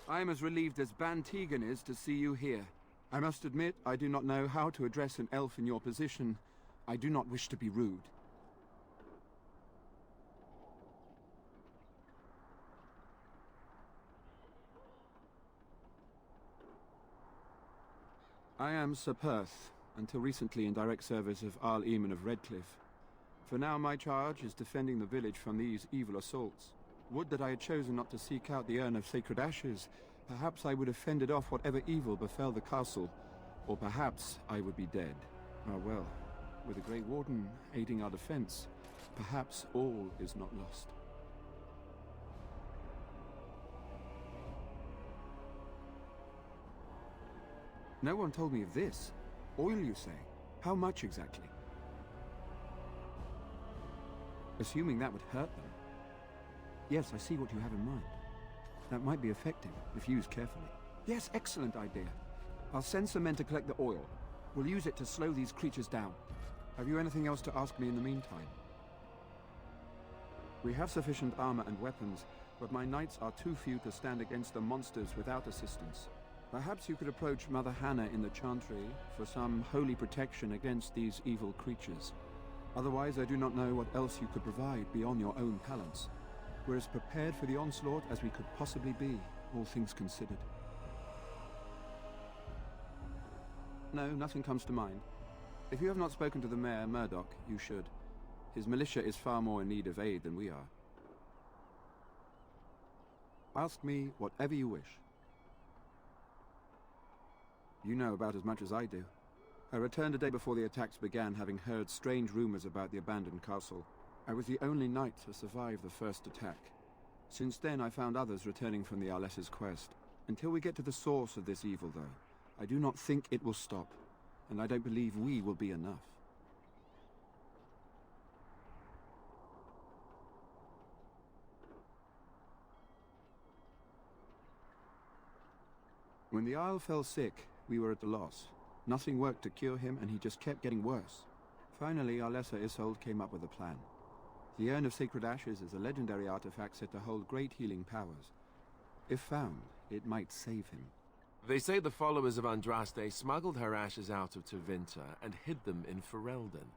I am as relieved as Ban Tegan is to see you here. I must admit, I do not know how to address an elf in your position. I do not wish to be rude. I am Sir Perth, until recently in direct service of Arl Eamon of Redcliffe. For now, my charge is defending the village from these evil assaults. Would that I had chosen not to seek out the urn of sacred ashes. Perhaps I would have fended off whatever evil befell the castle, or perhaps I would be dead. Ah well, with the Grey Warden aiding our defense, perhaps all is not lost. No one told me of this. Oil, you say? How much exactly? Assuming that would hurt them. Yes, I see what you have in mind. That might be effective, if used carefully. Yes, excellent idea. I'll send some men to collect the oil. We'll use it to slow these creatures down. Have you anything else to ask me in the meantime? We have sufficient armor and weapons, but my knights are too few to stand against the monsters without assistance. Perhaps you could approach Mother Hannah in the Chantry for some holy protection against these evil creatures. Otherwise, I do not know what else you could provide beyond your own talents. We're as prepared for the onslaught as we could possibly be, all things considered. No, nothing comes to mind. If you have not spoken to the Mayor, Murdoch, you should. His militia is far more in need of aid than we are. Ask me whatever you wish. You know about as much as I do. I returned a day before the attacks began, having heard strange rumors about the abandoned castle. I was the only knight to survive the first attack. Since then, I found others returning from the Arlessa's quest. Until we get to the source of this evil, though, I do not think it will stop, and I don't believe we will be enough. When the Isle fell sick, we were at a loss. Nothing worked to cure him, and he just kept getting worse. Finally, Arlessa Isolde came up with a plan. The Urn of Sacred Ashes is a legendary artifact said to hold great healing powers. If found, it might save him. They say the followers of Andraste smuggled her ashes out of Tevinter and hid them in Ferelden.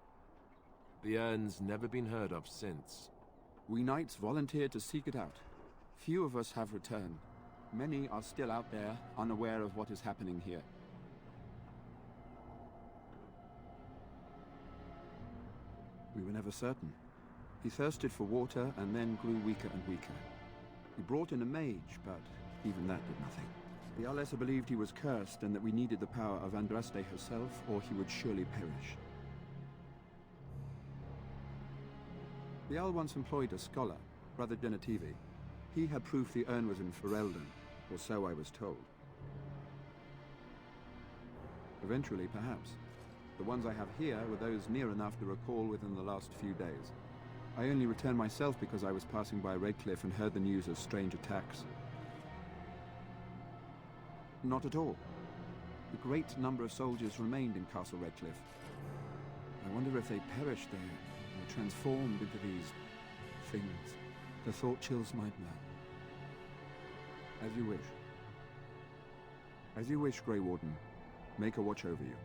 The urn's never been heard of since. We knights volunteered to seek it out. Few of us have returned. Many are still out there, unaware of what is happening here. We were never certain. He thirsted for water and then grew weaker and weaker. We brought in a mage, but even that did nothing. The Alessa believed he was cursed and that we needed the power of Andraste herself, or he would surely perish. The Al once employed a scholar, Brother Genetivi. He had proof the urn was in Ferelden, or so I was told. Eventually, perhaps. The ones I have here were those near enough to recall within the last few days. I only returned myself because I was passing by Redcliffe and heard the news of strange attacks. Not at all. A great number of soldiers remained in Castle Redcliffe. I wonder if they perished there, or transformed into these things. The thought chills my blood. As you wish. As you wish, Grey Warden. Make a watch over you.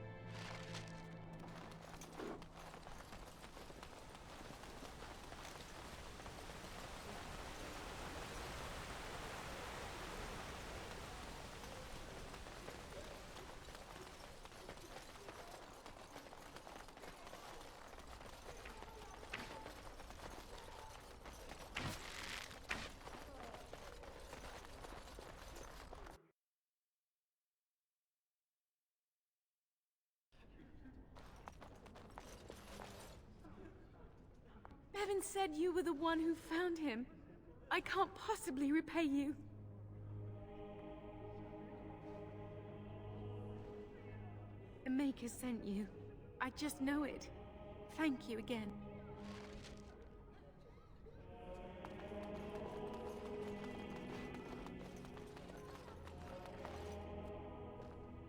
Bevan said you were the one who found him. I can't possibly repay you. The Maker sent you. I just know it. Thank you again.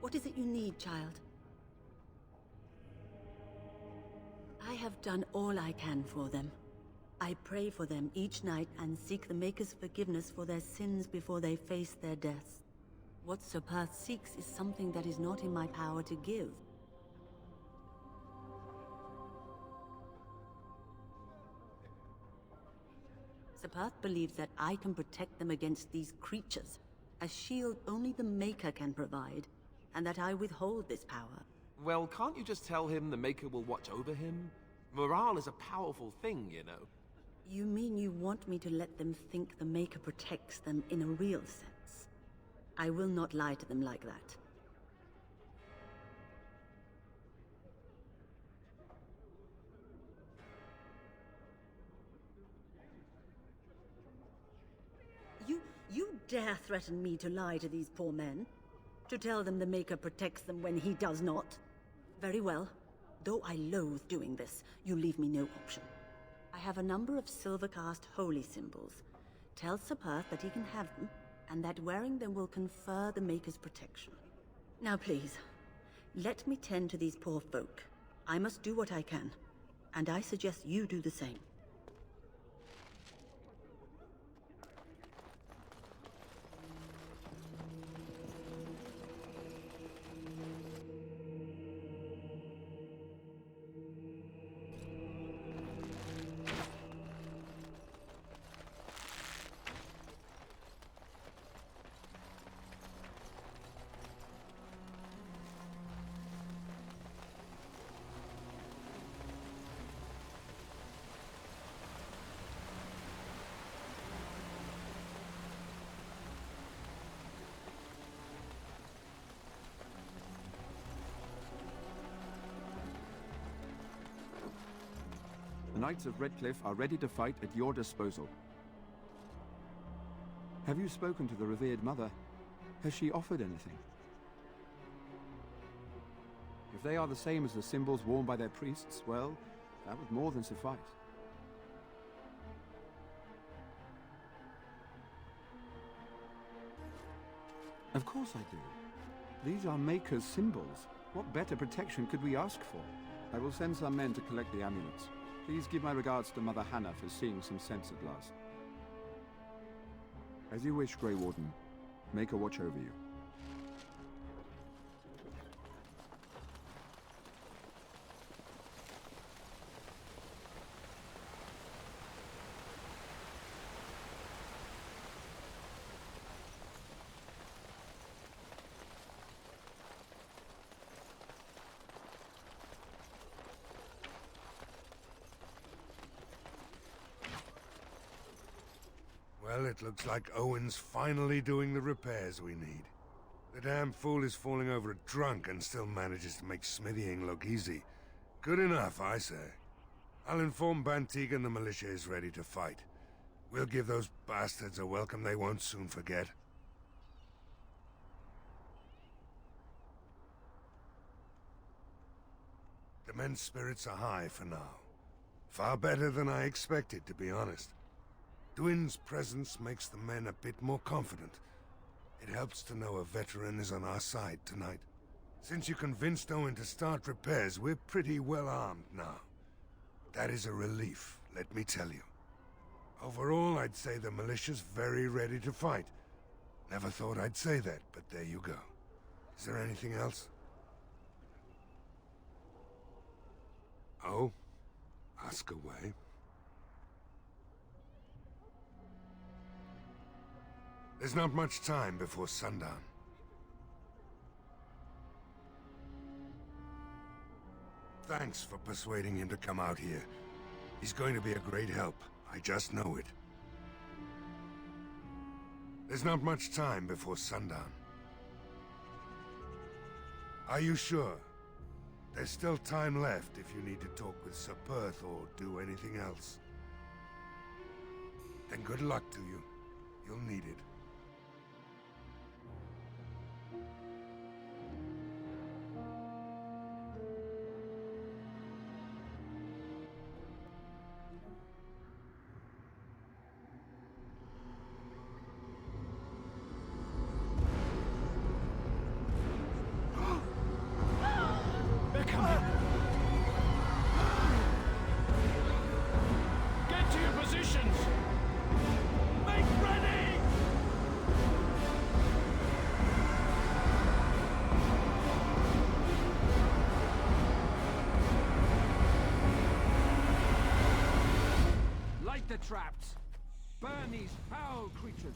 What is it you need, child? I have done all I can for them. I pray for them each night and seek the Maker's forgiveness for their sins before they face their deaths. What Sir Perth seeks is something that is not in my power to give. Sir Perth believes that I can protect them against these creatures, a shield only the Maker can provide, and that I withhold this power. Well, can't you just tell him the Maker will watch over him? Morale is a powerful thing, you know. You mean you want me to let them think the Maker protects them in a real sense? I will not lie to them like that. You dare threaten me to lie to these poor men? To tell them the Maker protects them when he does not? Very well. Though I loathe doing this, you leave me no option. I have a number of silver-cast holy symbols. Tell Sir Perth that he can have them, and that wearing them will confer the Maker's protection. Now please, let me tend to these poor folk. I must do what I can, and I suggest you do the same. The Knights of Redcliffe are ready to fight at your disposal. Have you spoken to the revered mother? Has she offered anything? If they are the same as the symbols worn by their priests, well, that would more than suffice. Of course I do. These are Maker's symbols. What better protection could we ask for? I will send some men to collect the amulets. Please give my regards to Mother Hannah for seeing some sense at last. As you wish, Grey Warden. Make a watch over you. Well, it looks like Owen's finally doing the repairs we need. The damn fool is falling over a drunk and still manages to make smithying look easy. Good enough, I say. I'll inform Bantigan the militia is ready to fight. We'll give those bastards a welcome they won't soon forget. The men's spirits are high for now. Far better than I expected, to be honest. Dwin's presence makes the men a bit more confident. It helps to know a veteran is on our side tonight. Since you convinced Owen to start repairs, we're pretty well armed now. That is a relief, let me tell you. Overall, I'd say the militia's very ready to fight. Never thought I'd say that, but there you go. Is there anything else? Oh? Ask away. There's not much time before sundown. Thanks for persuading him to come out here. He's going to be a great help. I just know it. There's not much time before sundown. Are you sure? There's still time left if you need to talk with Sir Perth or do anything else. Then good luck to you. You'll need it. Get to your positions! Make ready! Light the traps! Burn these foul creatures!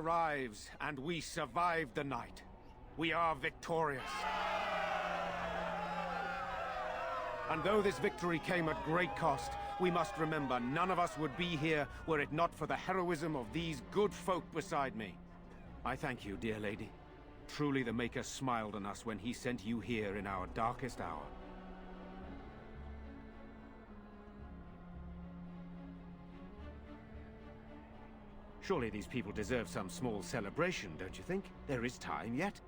arrives, and we survive the night. We are victorious. And though this victory came at great cost, we must remember none of us would be here were it not for the heroism of these good folk beside me. I thank you, dear lady. Truly the Maker smiled on us when he sent you here in our darkest hour. Surely these people deserve some small celebration, don't you think? There is time yet.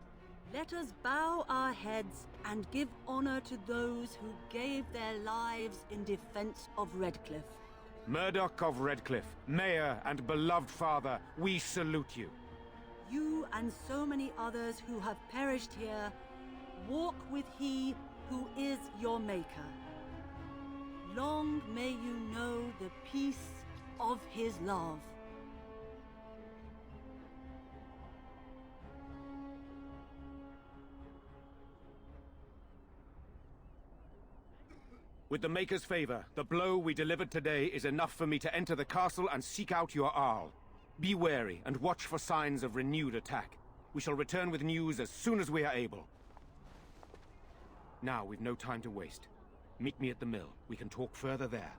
Let us bow our heads and give honor to those who gave their lives in defense of Redcliffe. Murdoch of Redcliffe, Mayor and beloved father, we salute you. You and so many others who have perished here, walk with he who is your maker. Long may you know the peace of his love. With the Maker's favor, the blow we delivered today is enough for me to enter the castle and seek out your Arl. Be wary and watch for signs of renewed attack. We shall return with news as soon as we are able. Now, we've no time to waste. Meet me at the mill. We can talk further there.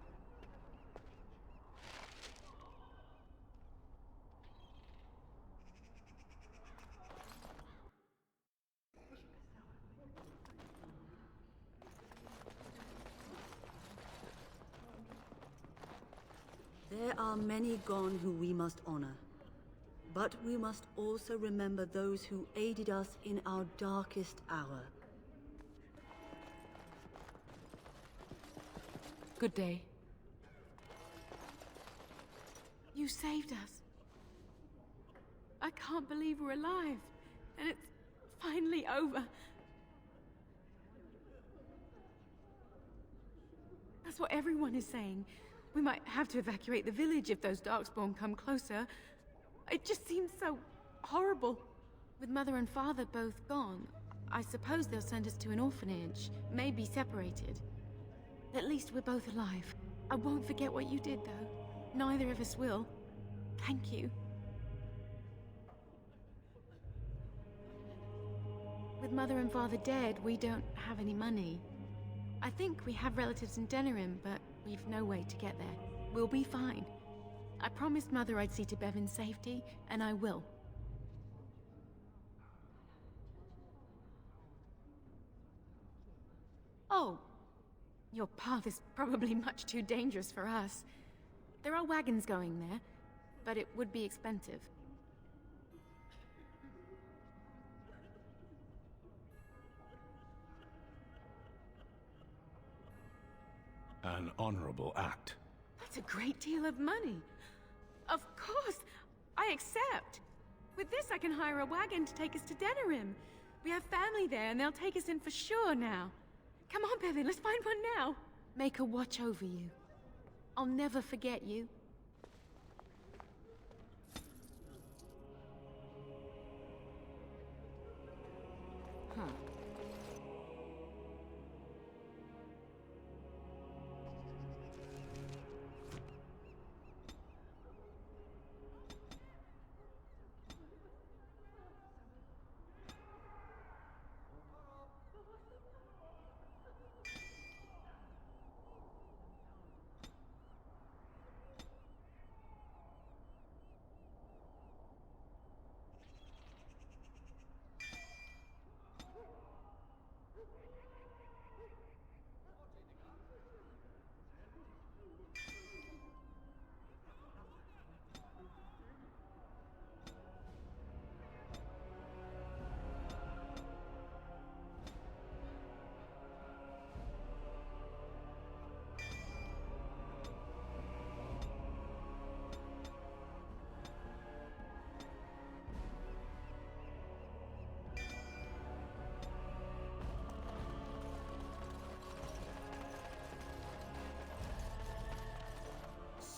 There are many gone who we must honor. But we must also remember those who aided us in our darkest hour. Good day. You saved us. I can't believe we're alive. And it's finally over. That's what everyone is saying. We might have to evacuate the village if those Darkspawn come closer. It just seems so horrible. With Mother and Father both gone, I suppose they'll send us to an orphanage, maybe separated. At least we're both alive. I won't forget what you did, though. Neither of us will. Thank you. With Mother and Father dead, we don't have any money. I think we have relatives in Denerim, but we've no way to get there. We'll be fine. I promised Mother I'd see to Bevan's safety, and I will. Oh, your path is probably much too dangerous for us. There are wagons going there, but it would be expensive. An honorable act. That's a great deal of money. Of course, I accept. With this, I can hire a wagon to take us to Denerim. We have family there, and they'll take us in for sure now. Come on, Bevan, let's find one now. Make her watch over you. I'll never forget you.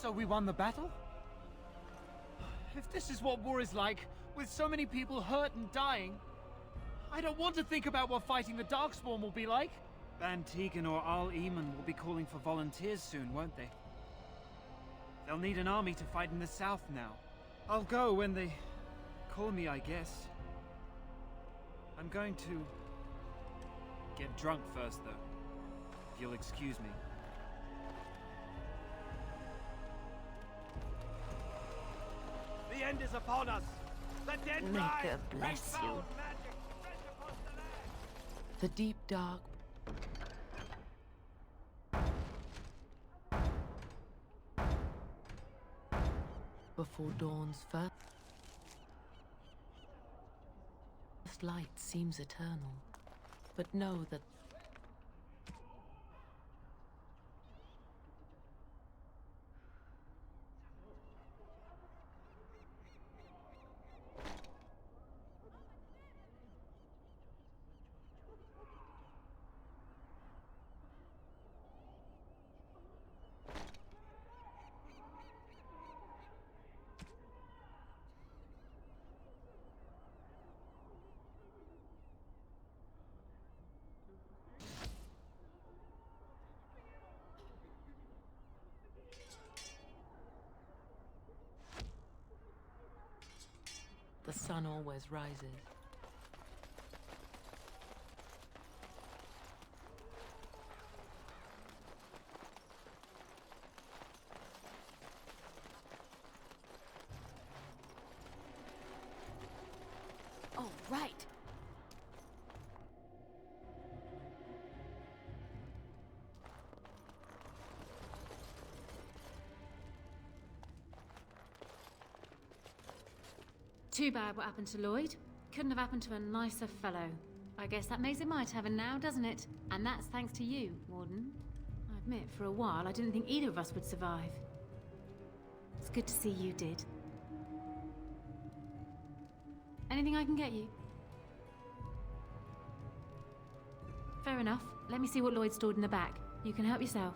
So we won the battle? If this is what war is like, with so many people hurt and dying, I don't want to think about what fighting the Darkspawn will be like. Van Tegan or Al Eamon will be calling for volunteers soon, won't they? They'll need an army to fight in the south now. I'll go when they call me, I guess. I'm going to get drunk first, though. If you'll excuse me. The end is upon us! The dead Maker rise! bless Faith, you. power, magic, fresh upon the land! The deep dark before dawn's first light seems eternal, but know that the sun always rises. Oh, right. Too bad what happened to Lloyd. Couldn't have happened to a nicer fellow. I guess that makes it my tavern now, doesn't it? And that's thanks to you, Warden. I admit, for a while, I didn't think either of us would survive. It's good to see you did. Anything I can get you? Fair enough. Let me see what Lloyd stored in the back. You can help yourself.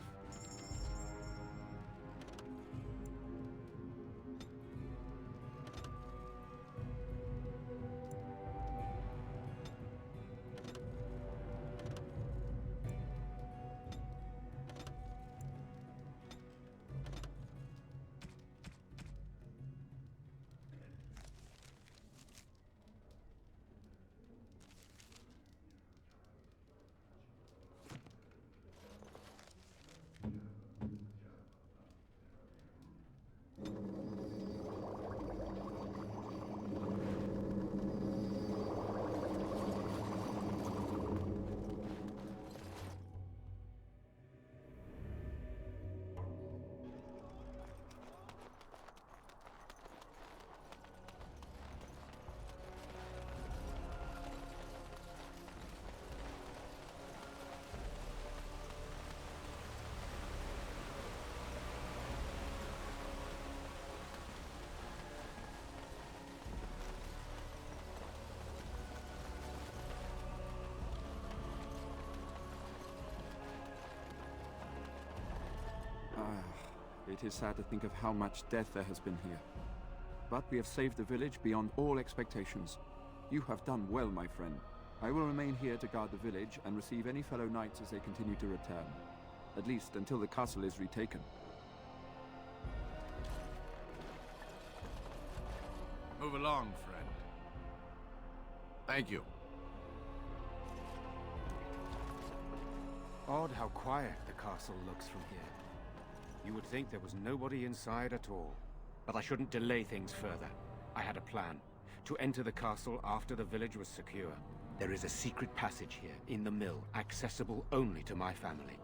It is sad to think of how much death there has been here. But we have saved the village beyond all expectations. You have done well, my friend. I will remain here to guard the village and receive any fellow knights as they continue to return. At least until the castle is retaken. Move along, friend. Thank you. Odd how quiet the castle looks from here. You would think there was nobody inside at all. But I shouldn't delay things further. I had a plan. To enter the castle after the village was secure. There is a secret passage here, in the mill, accessible only to my family.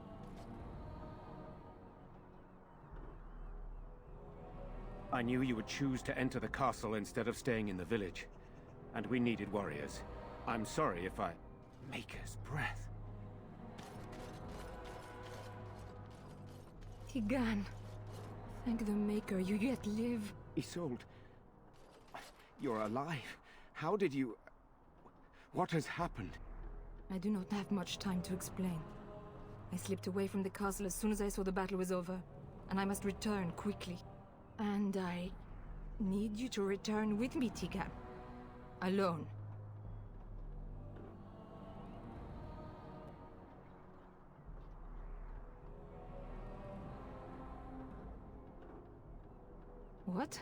I knew you would choose to enter the castle instead of staying in the village. And we needed warriors. I'm sorry if I... Maker's breath. Tigan, thank the Maker you yet live. Isolde, you're alive. How did you... What has happened? I do not have much time to explain. I slipped away from the castle as soon as I saw the battle was over, and I must return quickly. And I need you to return with me, Tigan. Alone. What?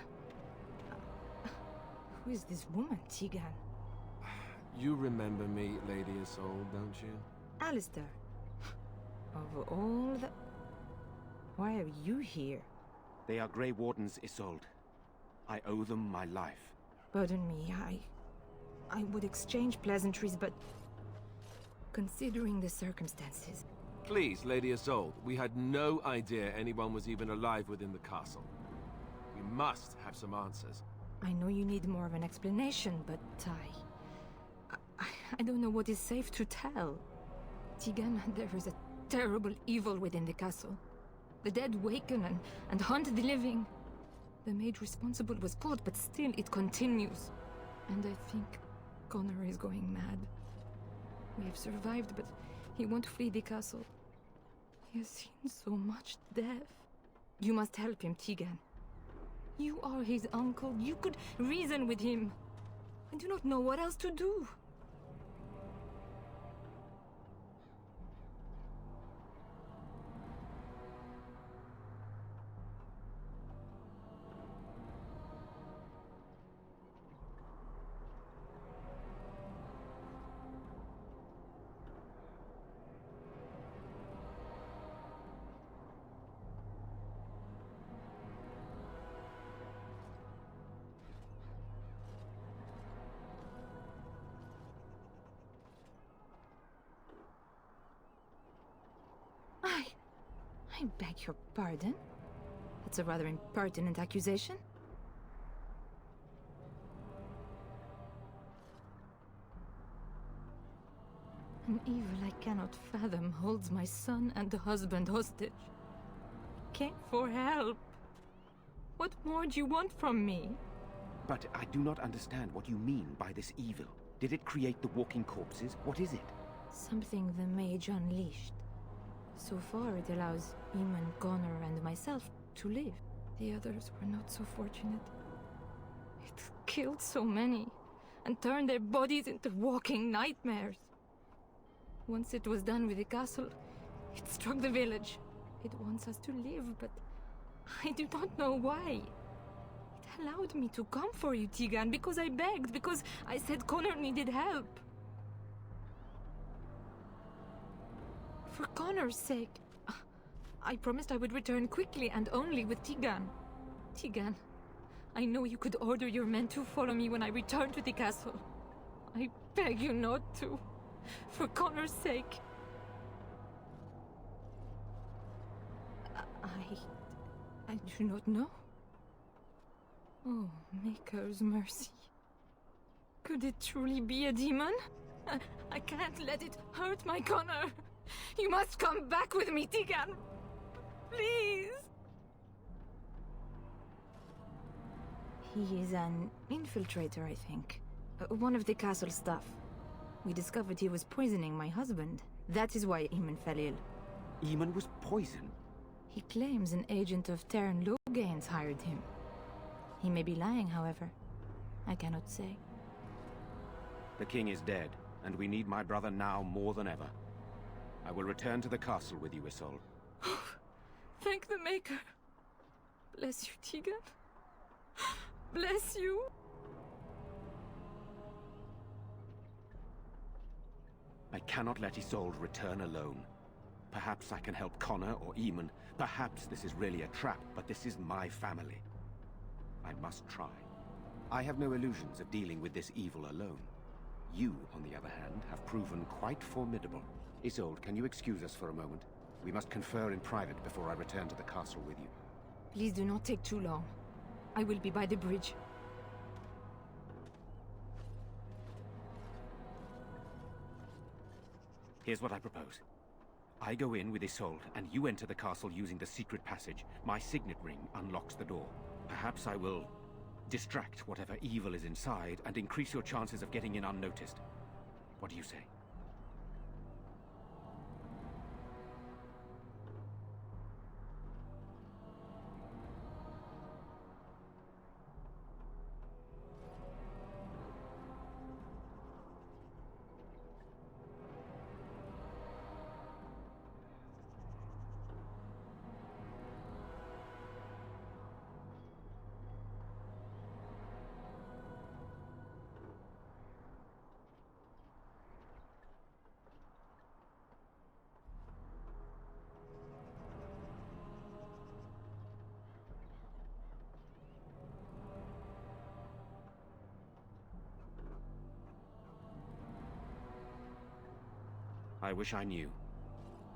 Who is this woman, Tegan? You remember me, Lady Isolde, don't you? Alistair. Of all the... Why are you here? They are Grey Wardens, Isolde. I owe them my life. Pardon me, I would exchange pleasantries, but... considering the circumstances... Please, Lady Isolde, we had no idea anyone was even alive within the castle. We must have some answers. I know you need more of an explanation, but I don't know what is safe to tell. Tegan, there is a terrible evil within the castle. The dead waken and haunt the living. The maid responsible was caught, but still it continues. And I think Connor is going mad. We have survived, but he won't flee the castle. He has seen so much death. You must help him, Tegan. You are his uncle. You could reason with him. I do not know what else to do. I beg your pardon? That's a rather impertinent accusation. An evil I cannot fathom holds my son and the husband hostage. I came for help. What more do you want from me? But I do not understand what you mean by this evil. Did it create the walking corpses? What is it? Something the mage unleashed. So far, it allows Eamon, Connor, and myself to live. The others were not so fortunate. It killed so many, and turned their bodies into walking nightmares. Once it was done with the castle, it struck the village. It wants us to live, but I do not know why. It allowed me to come for you, Tegan, because I begged, because I said Connor needed help. For Connor's sake, I promised I would return quickly and only with Tegan. Tegan, I know you could order your men to follow me when I return to the castle. I beg you not to. For Connor's sake. I do not know. Oh, Maker's mercy. Could it truly be a demon? I can't let it hurt my Connor. You must come back with me, Tegan. Please. He is an infiltrator, I think. One of the castle staff. We discovered he was poisoning my husband. That is why Eamon fell ill. Eamon was poisoned? He claims an agent of Terran Logains hired him. He may be lying, however. I cannot say. The king is dead, and we need my brother now more than ever. I will return to the castle with you, Isolde. Thank the Maker. Bless you, Tegan. Bless you. I cannot let Isolde return alone. Perhaps I can help Connor or Eamon. Perhaps this is really a trap, but this is my family. I must try. I have no illusions of dealing with this evil alone. You, on the other hand, have proven quite formidable. Isolde, can you excuse us for a moment? We must confer in private before I return to the castle with you. Please do not take too long. I will be by the bridge. Here's what I propose. I go in with Isolde, and you enter the castle using the secret passage. My signet ring unlocks the door. Perhaps I will distract whatever evil is inside and increase your chances of getting in unnoticed. What do you say? I wish I knew.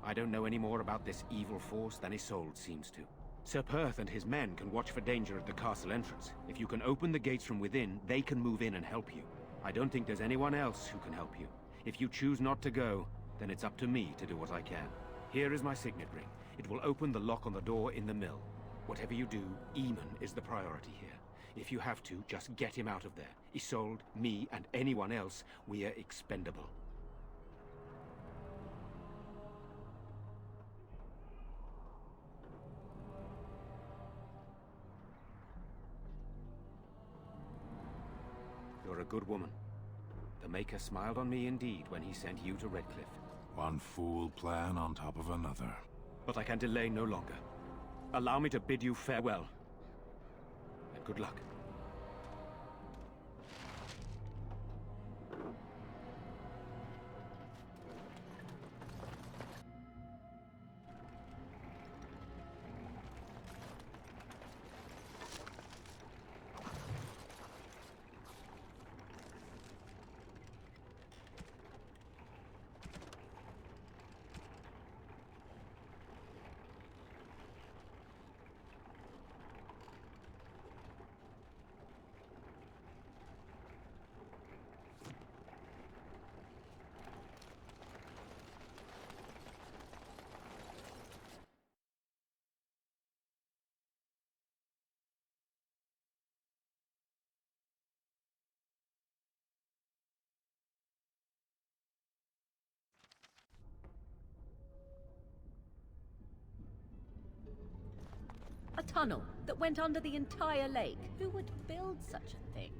I don't know any more about this evil force than Isolde seems to. Sir Perth and his men can watch for danger at the castle entrance. If you can open the gates from within, they can move in and help you. I don't think there's anyone else who can help you. If you choose not to go, then it's up to me to do what I can. Here is my signet ring. It will open the lock on the door in the mill. Whatever you do, Eamon is the priority here. If you have to, just get him out of there. Isolde, me, and anyone else, we are expendable. You're a good woman. The Maker smiled on me indeed when he sent you to Redcliffe. One fool plan on top of another. But I can delay no longer. Allow me to bid you farewell. And good luck. A tunnel that went under the entire lake. Who would build such a thing?